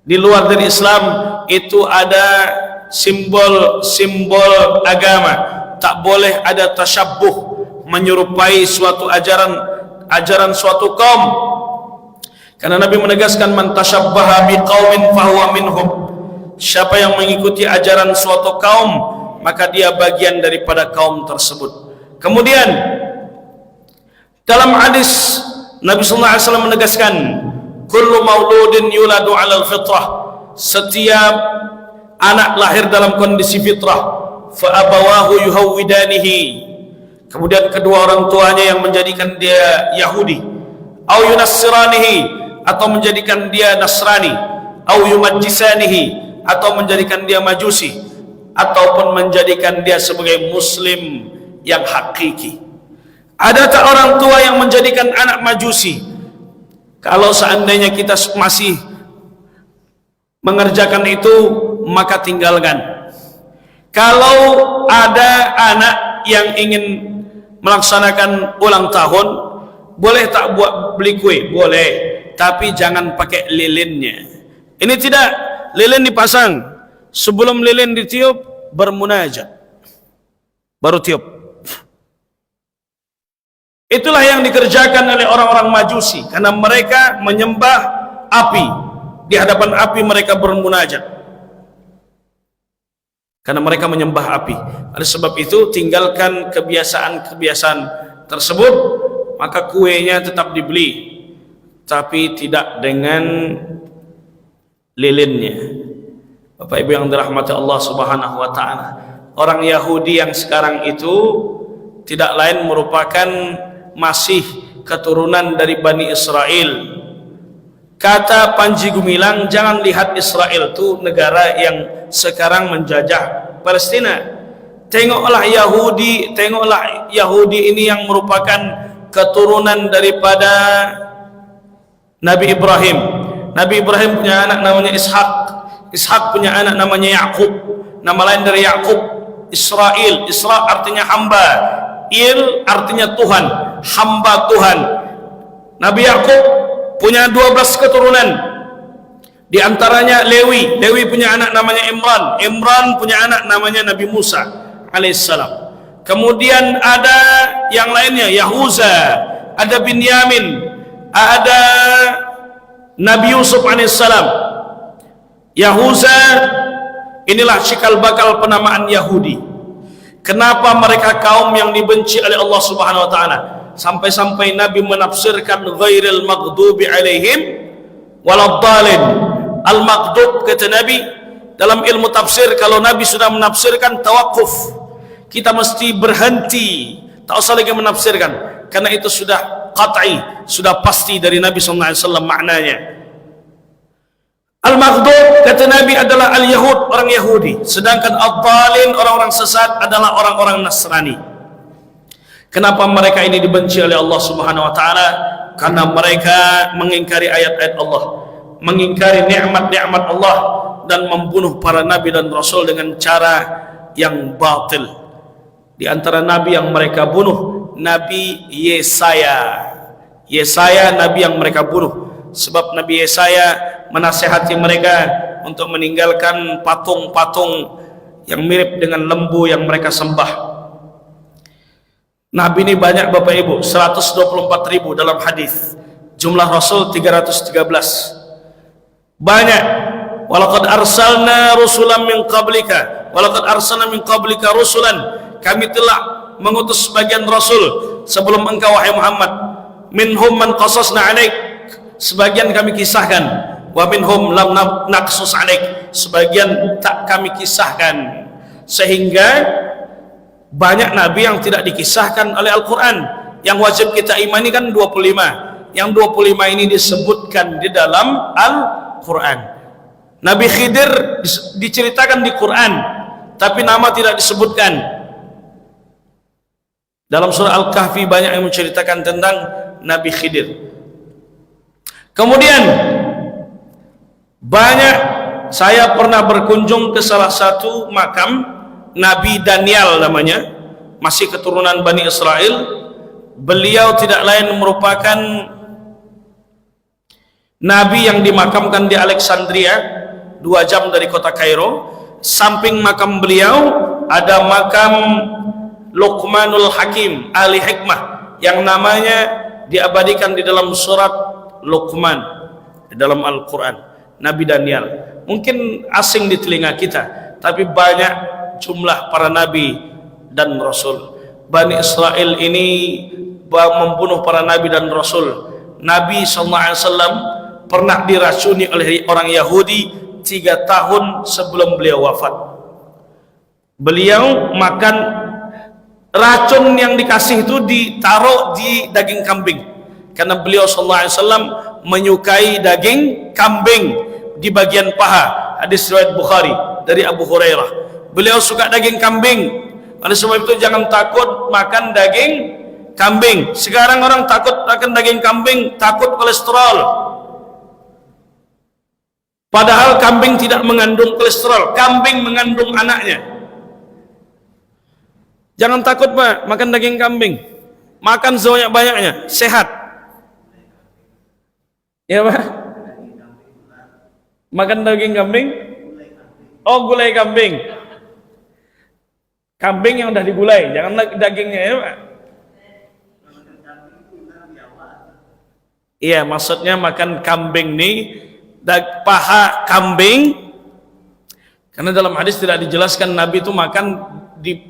di luar dari Islam itu ada simbol-simbol agama. Tak boleh ada tasyabbuh, menyerupai suatu ajaran suatu kaum. Karena Nabi menegaskan, man tasyabbaha biqaumin fahuwa minhum. Siapa yang mengikuti ajaran suatu kaum, maka dia bagian daripada kaum tersebut. Kemudian dalam hadis Nabi sallallahu alaihi wasallam menegaskan, kullu mauludin yuladu 'alal fitrah. Setiap anak lahir dalam kondisi fitrah. Fa abawahu yuhawwidanihi. Kemudian kedua orang tuanya yang menjadikan dia Yahudi, au yunassiranihi, atau menjadikan dia Nasrani, au yumajjisanihi, atau menjadikan dia Majusi, ataupun menjadikan dia sebagai Muslim yang hakiki. Ada tak orang tua yang menjadikan anak Majusi? Kalau seandainya kita masih mengerjakan itu, maka tinggalkan. Kalau ada anak yang ingin melaksanakan ulang tahun, boleh tak beli kue? Boleh, tapi jangan pakai lilinnya. Ini tidak, lilin dipasang, sebelum lilin ditiup bermunajat, baru tiup. Itulah yang dikerjakan oleh orang-orang Majusi, karena mereka menyembah api. Di hadapan api mereka bermunajat, karena mereka menyembah api. Oleh sebab itu, tinggalkan kebiasaan-kebiasaan tersebut. Maka kuenya tetap dibeli, tapi tidak dengan lilinnya. Bapak Ibu yang dirahmati Allah Subhanahu wa taala, orang Yahudi yang sekarang itu tidak lain merupakan masih keturunan dari Bani Israel. Kata Panji Gumilang, jangan lihat Israel itu negara yang sekarang menjajah Palestina. Tengoklah Yahudi ini yang merupakan keturunan daripada Nabi Ibrahim. Nabi Ibrahim punya anak namanya Ishak. Ishak punya anak namanya Yakub. Nama lain dari Yakub Israel. Isra artinya hamba, Il artinya Tuhan, hamba Tuhan. Nabi Yakub punya 12 keturunan. Di antaranya Lewi. Lewi punya anak namanya Imran. Imran punya anak namanya Nabi Musa alaihissalam. Kemudian ada yang lainnya, Yahuza, ada Binyamin, ada Nabi Yusuf alaihissalam. Yahuza inilah cikal bakal penamaan Yahudi. Kenapa mereka kaum yang dibenci oleh Allah Subhanahu wa taala? Sampai-sampai Nabi menafsirkan ghairil maghdubi alaihim waladdallin. Al-maghdub, kata Nabi dalam ilmu tafsir, kalau Nabi sudah menafsirkan, tawakuf, kita mesti berhenti, tak usah lagi menafsirkan, karena itu sudah qat'i, sudah pasti dari Nabi SAW maknanya. Al-maghdub, kata Nabi, adalah al-Yahud, orang Yahudi, sedangkan ad-dhalin, orang-orang sesat, adalah orang-orang Nasrani. Kenapa mereka ini dibenci oleh Allah Subhanahu wa taala? Karena mereka mengingkari ayat-ayat Allah, mengingkari nikmat-nikmat Allah, dan membunuh para nabi dan rasul dengan cara yang batil. Di antara nabi yang mereka bunuh, Nabi Yesaya. Yesaya nabi yang mereka bunuh, sebab Nabi Yesaya menasihati mereka untuk meninggalkan patung-patung yang mirip dengan lembu yang mereka sembah. Nabi ini banyak Bapak Ibu, 124.000 dalam hadis. Jumlah Rasul 313. Banyak. Walaqad arsalna rusulan min qablika, walaqad arsalna min qablika rusulan. Kami telah mengutus sebagian rasul sebelum engkau wahai Muhammad. Minhum man qasasna 'alaik, sebagian kami kisahkan. Wa minhum lam naqsus 'alaik, sebagian tak kami kisahkan. Sehingga banyak nabi yang tidak dikisahkan oleh Al-Quran. Yang wajib kita imani kan 25. Yang 25 ini disebutkan di dalam Al-Quran. Nabi Khidir diceritakan di Quran, tapi nama tidak disebutkan. Dalam surah Al-Kahfi banyak yang menceritakan tentang Nabi Khidir. Kemudian banyak, saya pernah berkunjung ke salah satu makam Nabi Daniel namanya, masih keturunan Bani Israel. Beliau tidak lain merupakan nabi yang dimakamkan di Alexandria. 2 jam dari kota Kairo. Samping makam beliau ada makam Luqmanul Hakim, ahli hikmah, yang namanya diabadikan di dalam surat Luqman di dalam Al-Quran, Nabi Daniel. Mungkin asing di telinga kita, tapi banyak jumlah para nabi dan rasul. Bani Israel ini membunuh para nabi dan rasul. Nabi SAW pernah diracuni oleh orang Yahudi 3 tahun sebelum beliau wafat. Beliau makan racun yang dikasih itu ditaruh di daging kambing, karena beliau SAW menyukai daging kambing di bagian paha. Hadis riwayat Bukhari dari Abu Hurairah, beliau suka daging kambing. Oleh sebab itu jangan takut makan daging kambing. Sekarang orang takut makan daging kambing, takut kolesterol. Padahal kambing tidak mengandung kolesterol, kambing mengandung anaknya. Jangan takut Pak makan daging kambing, makan sebanyak-banyaknya, sehat. Ya Pak? Makan daging kambing? Oh, gulai kambing. Kambing yang udah digulai, jangan dagingnya ya Pak. Iya, maksudnya makan kambing nih, paha kambing, karena dalam hadis tidak dijelaskan Nabi itu makan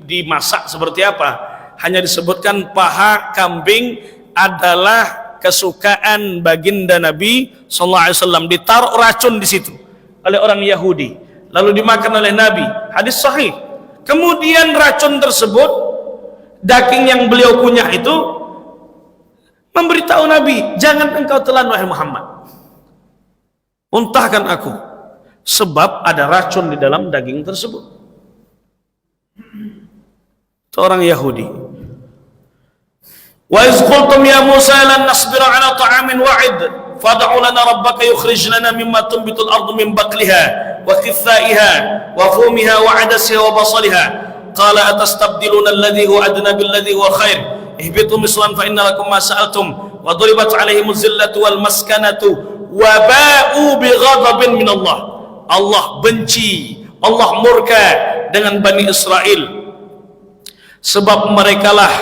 dimasak seperti apa, hanya disebutkan paha kambing adalah kesukaan baginda Nabi SAW. Ditaruh racun di situ oleh orang Yahudi, lalu dimakan oleh Nabi, hadis sahih. Kemudian racun tersebut, daging yang beliau kunyah itu, memberitahu Nabi, jangan engkau telan wahai Muhammad, muntahkan aku, sebab ada racun di dalam daging tersebut. Seorang Yahudi. Wa iz qultum ya Musa lan nasbira ala ta'amin wa'id fad'u lana rabbaka yukhrij lana mimma tunbitul ardu min baqliha wa qithaiha wa fumiha wa 'adasiha wa basaliha qala atastabdiluna alladhi huwa adna billadhi huwa khair ihbitu mislan fa inna lakum ma sa'altum wa duribat 'alaihimuz zillatu wal maskanatu wa ba'u bi ghadabin min Allah. Allah benci, Allah murka dengan Bani Israel, sebab merekalah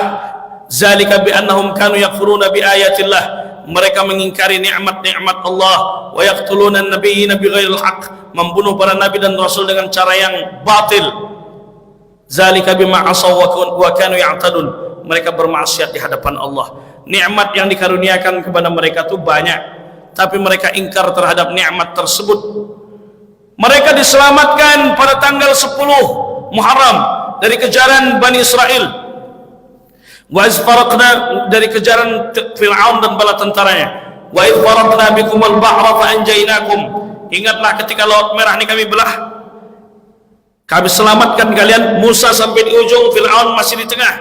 zalika bi annahum kanu yakfuruna bi ayatillah, mereka mengingkari nikmat-nikmat Allah, wa yaqtuluna an-nabiyina bighairil haqq, membunuh para nabi dan rasul dengan cara yang batil. Zalika bima asaw wa kanu ya'tadun, mereka bermaksiat di hadapan Allah. Nikmat yang dikaruniakan kepada mereka itu banyak, tapi mereka ingkar terhadap nikmat tersebut. Mereka diselamatkan pada tanggal 10 Muharram dari kejaran Bani Israel. Wa iz faraqna, dari kejaran Fir'aun dan bala tentaranya. Wa iz faraqna bikumul bahra fa anjaynakum, ingatlah ketika Laut Merah ini kami belah, kami selamatkan kalian. Musa sampai di ujung, Fir'aun masih di tengah,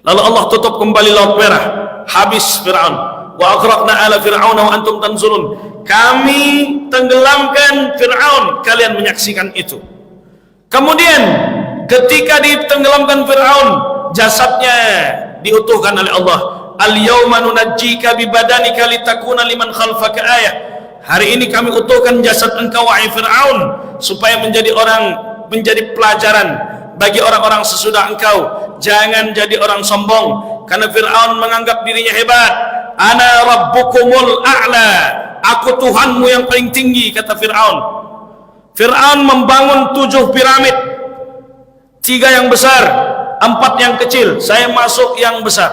lalu Allah tutup kembali Laut Merah, habis Fir'aun. Wa aghraqna ala fir'auna wa antum tanzurun, kami tenggelamkan Fir'aun, kalian menyaksikan itu. Kemudian ketika ditenggelamkan Fir'aun, jasadnya diutuhkan oleh Allah. Al-yawma nunajjika bi badanika litakuna liman khalfaka ayah, hari ini kami utuhkan jasad engkau wahai Fir'aun, supaya menjadi pelajaran bagi orang-orang sesudah engkau. Jangan jadi orang sombong, karena Fir'aun menganggap dirinya hebat. Ana rabbukumul a'la, aku Tuhanmu yang paling tinggi, kata Fir'aun. Fir'aun membangun 7 piramid, 3 yang besar, 4 yang kecil. Saya masuk yang besar.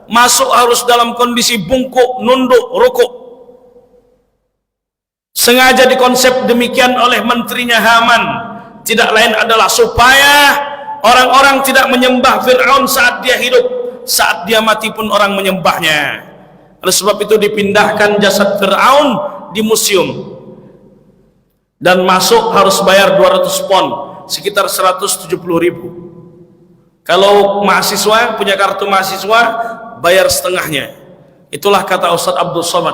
Masuk harus dalam kondisi bungkuk, nunduk, rukuk. Sengaja dikonsep demikian oleh menterinya Haman, tidak lain adalah supaya orang-orang tidak menyembah Fir'aun saat dia hidup, saat dia mati pun orang menyembahnya. Oleh sebab itu dipindahkan jasad Fir'aun di museum, dan masuk harus bayar 200 pon, sekitar 170.000. Kalau mahasiswa punya kartu mahasiswa, bayar setengahnya. Itulah kata Ustaz Abdul Somad,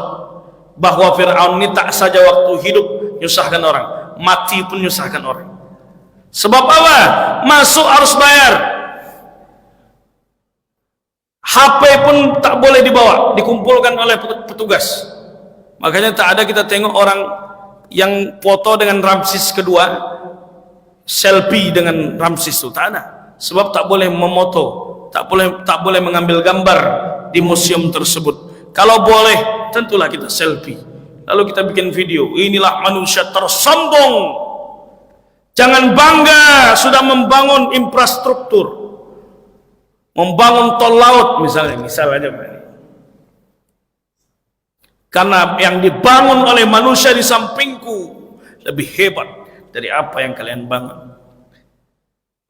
bahwa Fir'aun ini tak saja waktu hidup nyusahkan orang, mati pun nyusahkan orang. Sebab apa? Masuk harus bayar. HP pun tak boleh dibawa, dikumpulkan oleh petugas. Makanya tak ada kita tengok orang yang foto dengan Ramses kedua, selfie dengan Ramses itu tak ada. Sebab tak boleh memoto, tak boleh mengambil gambar di museum tersebut. Kalau boleh, tentulah kita selfie. Lalu kita bikin video. Inilah manusia tersombong. Jangan bangga sudah membangun infrastruktur, membangun tol laut misalnya aja. Karena yang dibangun oleh manusia di sampingku lebih hebat dari apa yang kalian bangun.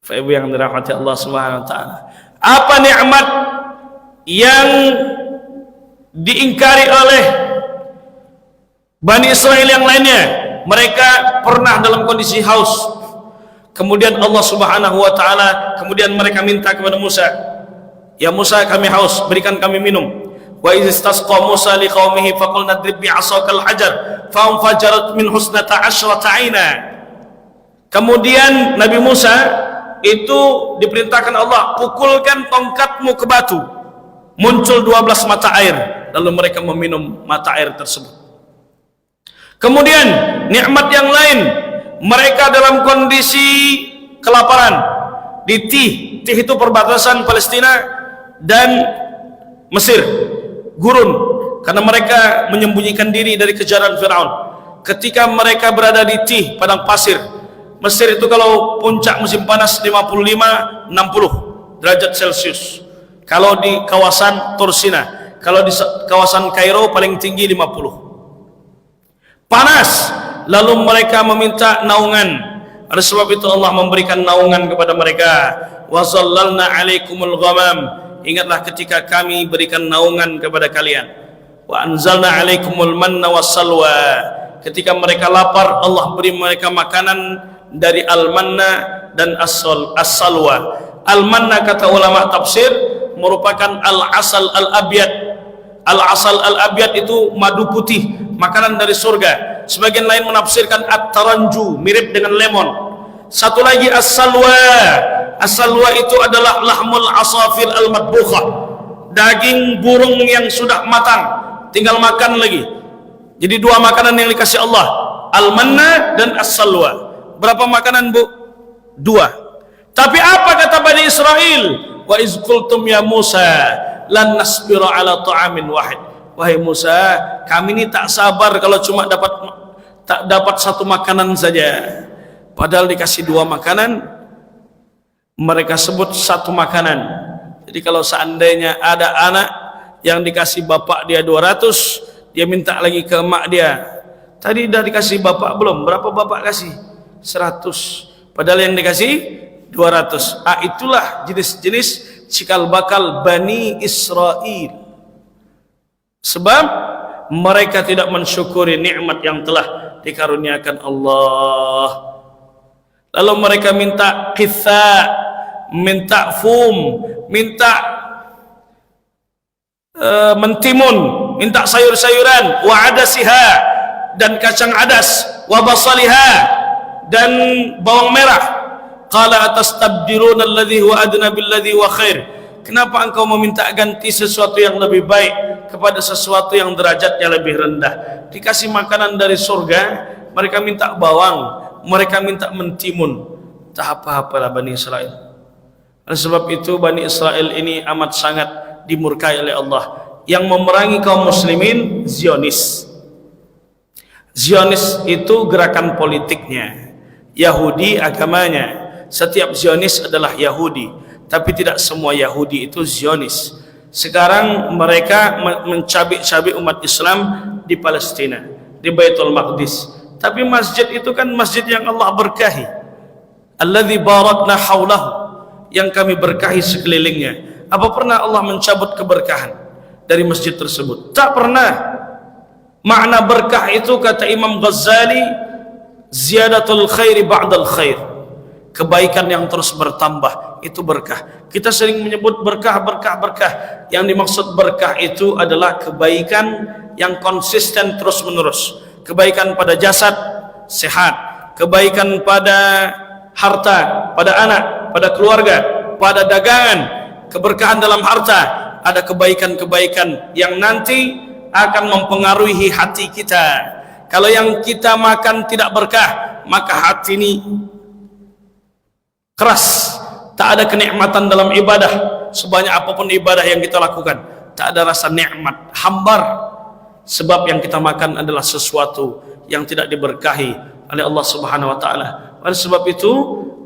Ibu yang dirahmati Allah Subhanahu wa taala. Apa nikmat yang diingkari oleh Bani Israel yang lainnya? Mereka pernah dalam kondisi haus. Kemudian Allah Subhanahu wa taala kemudian mereka minta kepada Musa, "Ya Musa, kami haus, berikan kami minum." Wa iz istasqa Musa liqaumihi faqul nadrib bi'asakal hajar fanfajarat min husnata asyrata 'aina. Kemudian Nabi Musa itu diperintahkan Allah, pukulkan tongkatmu ke batu. Muncul 12 mata air, lalu mereka meminum mata air tersebut. Kemudian nikmat yang lain, mereka dalam kondisi kelaparan di Tih itu perbatasan Palestina dan Mesir, gurun, karena mereka menyembunyikan diri dari kejaran Firaun. Ketika mereka berada di Tih, padang pasir, Mesir itu kalau puncak musim panas 55-60 derajat Celcius. Kalau di kawasan Tursina, kalau di kawasan Kairo paling tinggi 50. Panas, lalu mereka meminta naungan. Oleh sebab itu Allah memberikan naungan kepada mereka. Wa zallalna 'alaikumul ghamam. Ingatlah ketika kami berikan naungan kepada kalian. Wa anzalna 'alaikumul manna wassalwa. Ketika mereka lapar, Allah beri mereka makanan dari al-manna dan as-salwa. Al-manna kata ulama tafsir merupakan al-asal al-abyad. Al-asal al-abyad itu madu putih, makanan dari surga. Sebagian lain menafsirkan at-taranju, mirip dengan lemon. Satu lagi as-salwa. As-salwa itu adalah lahmul asafir al-madbukhah, daging burung yang sudah matang, tinggal makan lagi. Jadi dua makanan yang dikasih Allah, al-manna dan as-salwa. Berapa makanan, Bu? Dua. Tapi apa kata Bani Israel? Wa iz qultum ya Musa lan nasbira ala ta'amin wahid. Wahai Musa, kami ini tak sabar kalau cuma dapat satu makanan saja. Padahal dikasih dua makanan, mereka sebut satu makanan. Jadi kalau seandainya ada anak yang dikasih bapak dia 200, dia minta lagi ke emak dia, tadi dah dikasih bapak belum? Berapa bapak kasih? 100. Padahal yang dikasih 200. Itulah jenis-jenis cikal bakal Bani Israel. Sebab mereka tidak mensyukuri nikmat yang telah dikaruniakan Allah. Lalu mereka minta qitha, minta fum, minta mentimun, minta sayur-sayuran, wa adasiha, dan kacang adas, wa basaliha, dan bawang merah. Qala atastabdiruna alladhi huwa adna billadhi huwa khair. Kenapa engkau meminta ganti sesuatu yang lebih baik kepada sesuatu yang derajatnya lebih rendah? Dikasih makanan dari surga, mereka minta bawang, mereka minta mentimun. Tak apa-apalah Bani Israel. Oleh sebab itu Bani Israel ini amat sangat dimurkai oleh Allah. Yang memerangi kaum muslimin Zionis. Zionis itu gerakan politiknya, Yahudi agamanya. Setiap Zionis adalah Yahudi, tapi tidak semua Yahudi itu Zionis. Sekarang mereka mencabik-cabik umat Islam di Palestina, di Baitul Maqdis. Tapi masjid itu kan masjid yang Allah berkahi. Alladzi barakna haulahu, yang kami berkahi sekelilingnya. Apa pernah Allah mencabut keberkahan dari masjid tersebut? Tak pernah. Makna berkah itu kata Imam Ghazali, ziyadatul khairi ba'dal khair. Kebaikan yang terus bertambah itu berkah. Kita sering menyebut berkah. Yang dimaksud berkah itu adalah kebaikan yang konsisten terus menerus. Kebaikan pada jasad sehat, kebaikan pada harta, pada anak, pada keluarga, pada dagangan, keberkahan dalam harta. Ada kebaikan-kebaikan yang nanti akan mempengaruhi hati kita. Kalau yang kita makan tidak berkah, maka hati ini keras, tak ada kenikmatan dalam ibadah. Sebanyak apapun ibadah yang kita lakukan, tak ada rasa nikmat, hambar. Sebab yang kita makan adalah sesuatu yang tidak diberkahi oleh Allah Subhanahu wa taala. Oleh sebab itu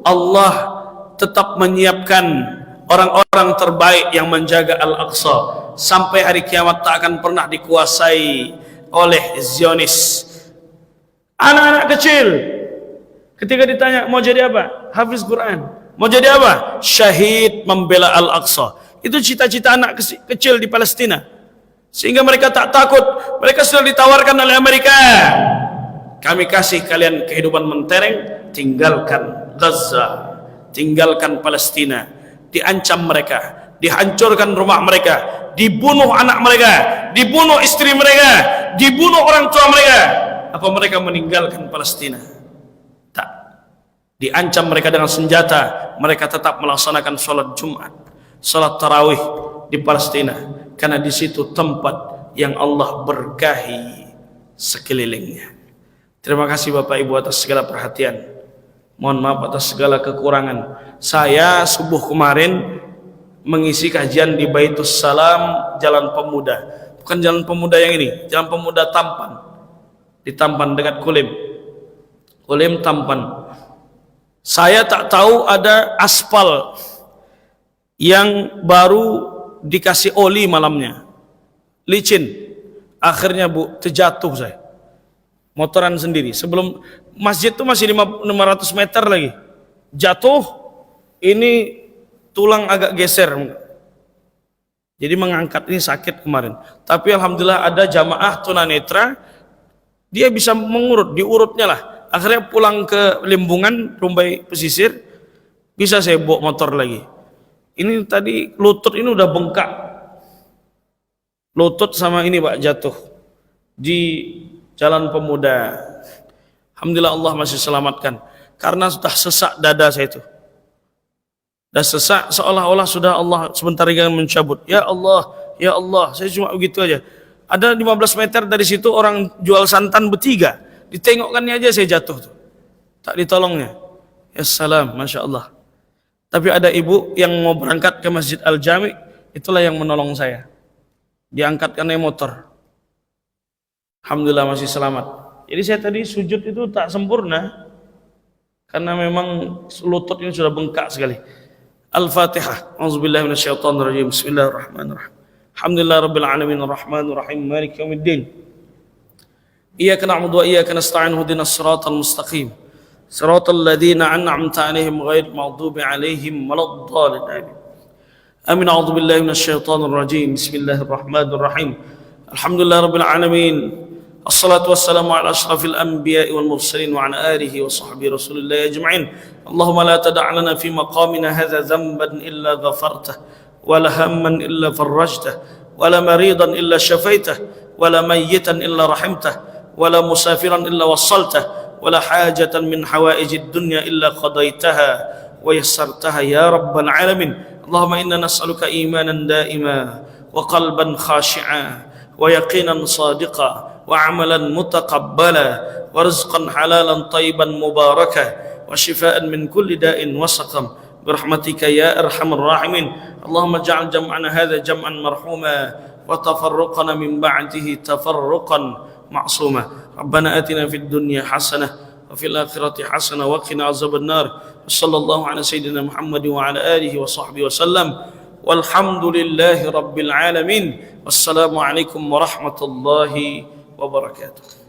Allah tetap menyiapkan orang-orang terbaik yang menjaga Al-Aqsa sampai hari kiamat, tak akan pernah dikuasai oleh Zionis. Anak-anak kecil ketika ditanya mau jadi apa? Hafiz Quran. Mau jadi apa? Syahid membela Al-Aqsa. Itu cita-cita anak kecil di Palestina. Sehingga mereka tak takut. Mereka sudah ditawarkan oleh Amerika, kami kasih kalian kehidupan mentereng, tinggalkan Gaza, tinggalkan Palestina. Diancam mereka, dihancurkan rumah mereka, dibunuh anak mereka, dibunuh istri mereka, dibunuh orang tua mereka. Apa mereka meninggalkan Palestina? Tak. Diancam mereka dengan senjata, mereka tetap melaksanakan sholat Jumat, sholat tarawih di Palestina, karena di situ tempat yang Allah berkahi sekelilingnya. Terima kasih Bapak Ibu atas segala perhatian. Mohon maaf atas segala kekurangan. Saya subuh kemarin mengisi kajian di Baitus Salam Jalan Pemuda. Bukan Jalan Pemuda yang ini, Jalan Pemuda Tampan. Di Tampan dekat Kulim. Kulim Tampan. Saya tak tahu ada aspal yang baru dikasih oli malamnya. Licin. Akhirnya Bu, terjatuh saya. Motoran sendiri. Sebelum masjid itu masih 500 meter lagi. Jatuh, ini tulang agak geser. Jadi mengangkat ini sakit kemarin. Tapi alhamdulillah ada jamaah tunanetra, dia bisa mengurut, diurutnya lah. Akhirnya pulang ke Limbungan, Rumbai Pesisir, bisa saya bawa motor lagi. Ini tadi lutut ini udah bengkak. Lutut sama ini Pak jatuh di Jalan Pemuda. Alhamdulillah Allah masih selamatkan. Karena sudah sesak dada saya itu. Sudah sesak seolah-olah sudah Allah sebentar lagi mencabut. Ya Allah, ya Allah. Saya cuma begitu aja. Ada 15 meter dari situ orang jual santan bertiga. Ditengokkannya aja saya jatuh tuh. Tak ditolongnya. Ya salam, Masya Allah. Tapi ada ibu yang mau berangkat ke Masjid Al-Jami, itulah yang menolong saya. Diangkatkan naik motor. Alhamdulillah masih selamat. Jadi saya tadi sujud itu tak sempurna karena memang lutut ini sudah bengkak sekali. Al-Fatihah. Auzubillahi minasyaitonir rajim. Bismillahirrahmanirrahim. Alhamdulillahirabbil alamin arrahmanir rahim maliki yaumiddin. Iyyaka na'budu wa iyyaka nasta'in ihdinas siratal mustaqim. Siratal ladzina an'amta 'alaihim ghairil maghdubi 'alaihim waladdallin. Amin. A'udzubillahi minasyaitonir rajim. Bismillahirrahmanirrahim. Alhamdulillahirabbil alamin. Assalatu wassalamu ala asyrafil anbiya'i wal mursalin wa ala alihi wa sahbihi rasulillahi ajma'in. Allahumma la tada' lana fi maqamina hadza dhanban illa ghafartah wa la hamman illa farajtah wa la maridan illa shafaitah wa la mayyitan illa rahimtah wa la musafiran illa wassaltah wa la hajatan min hawaijid dunya illa qadaitaha wa yassartaha ya rabbal alamin. Allahumma inna nas'aluka imanan daima wa qalban khashi'a wa yaqinan sadiqa وعملا متقبلا ورزقا حلالا طيبا مباركا وشفاء من كل داء وسقم برحمتك يا أرحم الراحمين. اللهم اجعل جمعنا هذا جمعا مرحوما وتفرقنا من بعده تفرقا معصوما. ربنا آتنا في الدنيا حسنة وفي الآخرة حسنة وقنا عذاب النار. صلى الله على سيدنا محمد وعلى آله وصحبه وسلم والحمد لله رب العالمين. والسلام عليكم ورحمة الله wabarakatuh.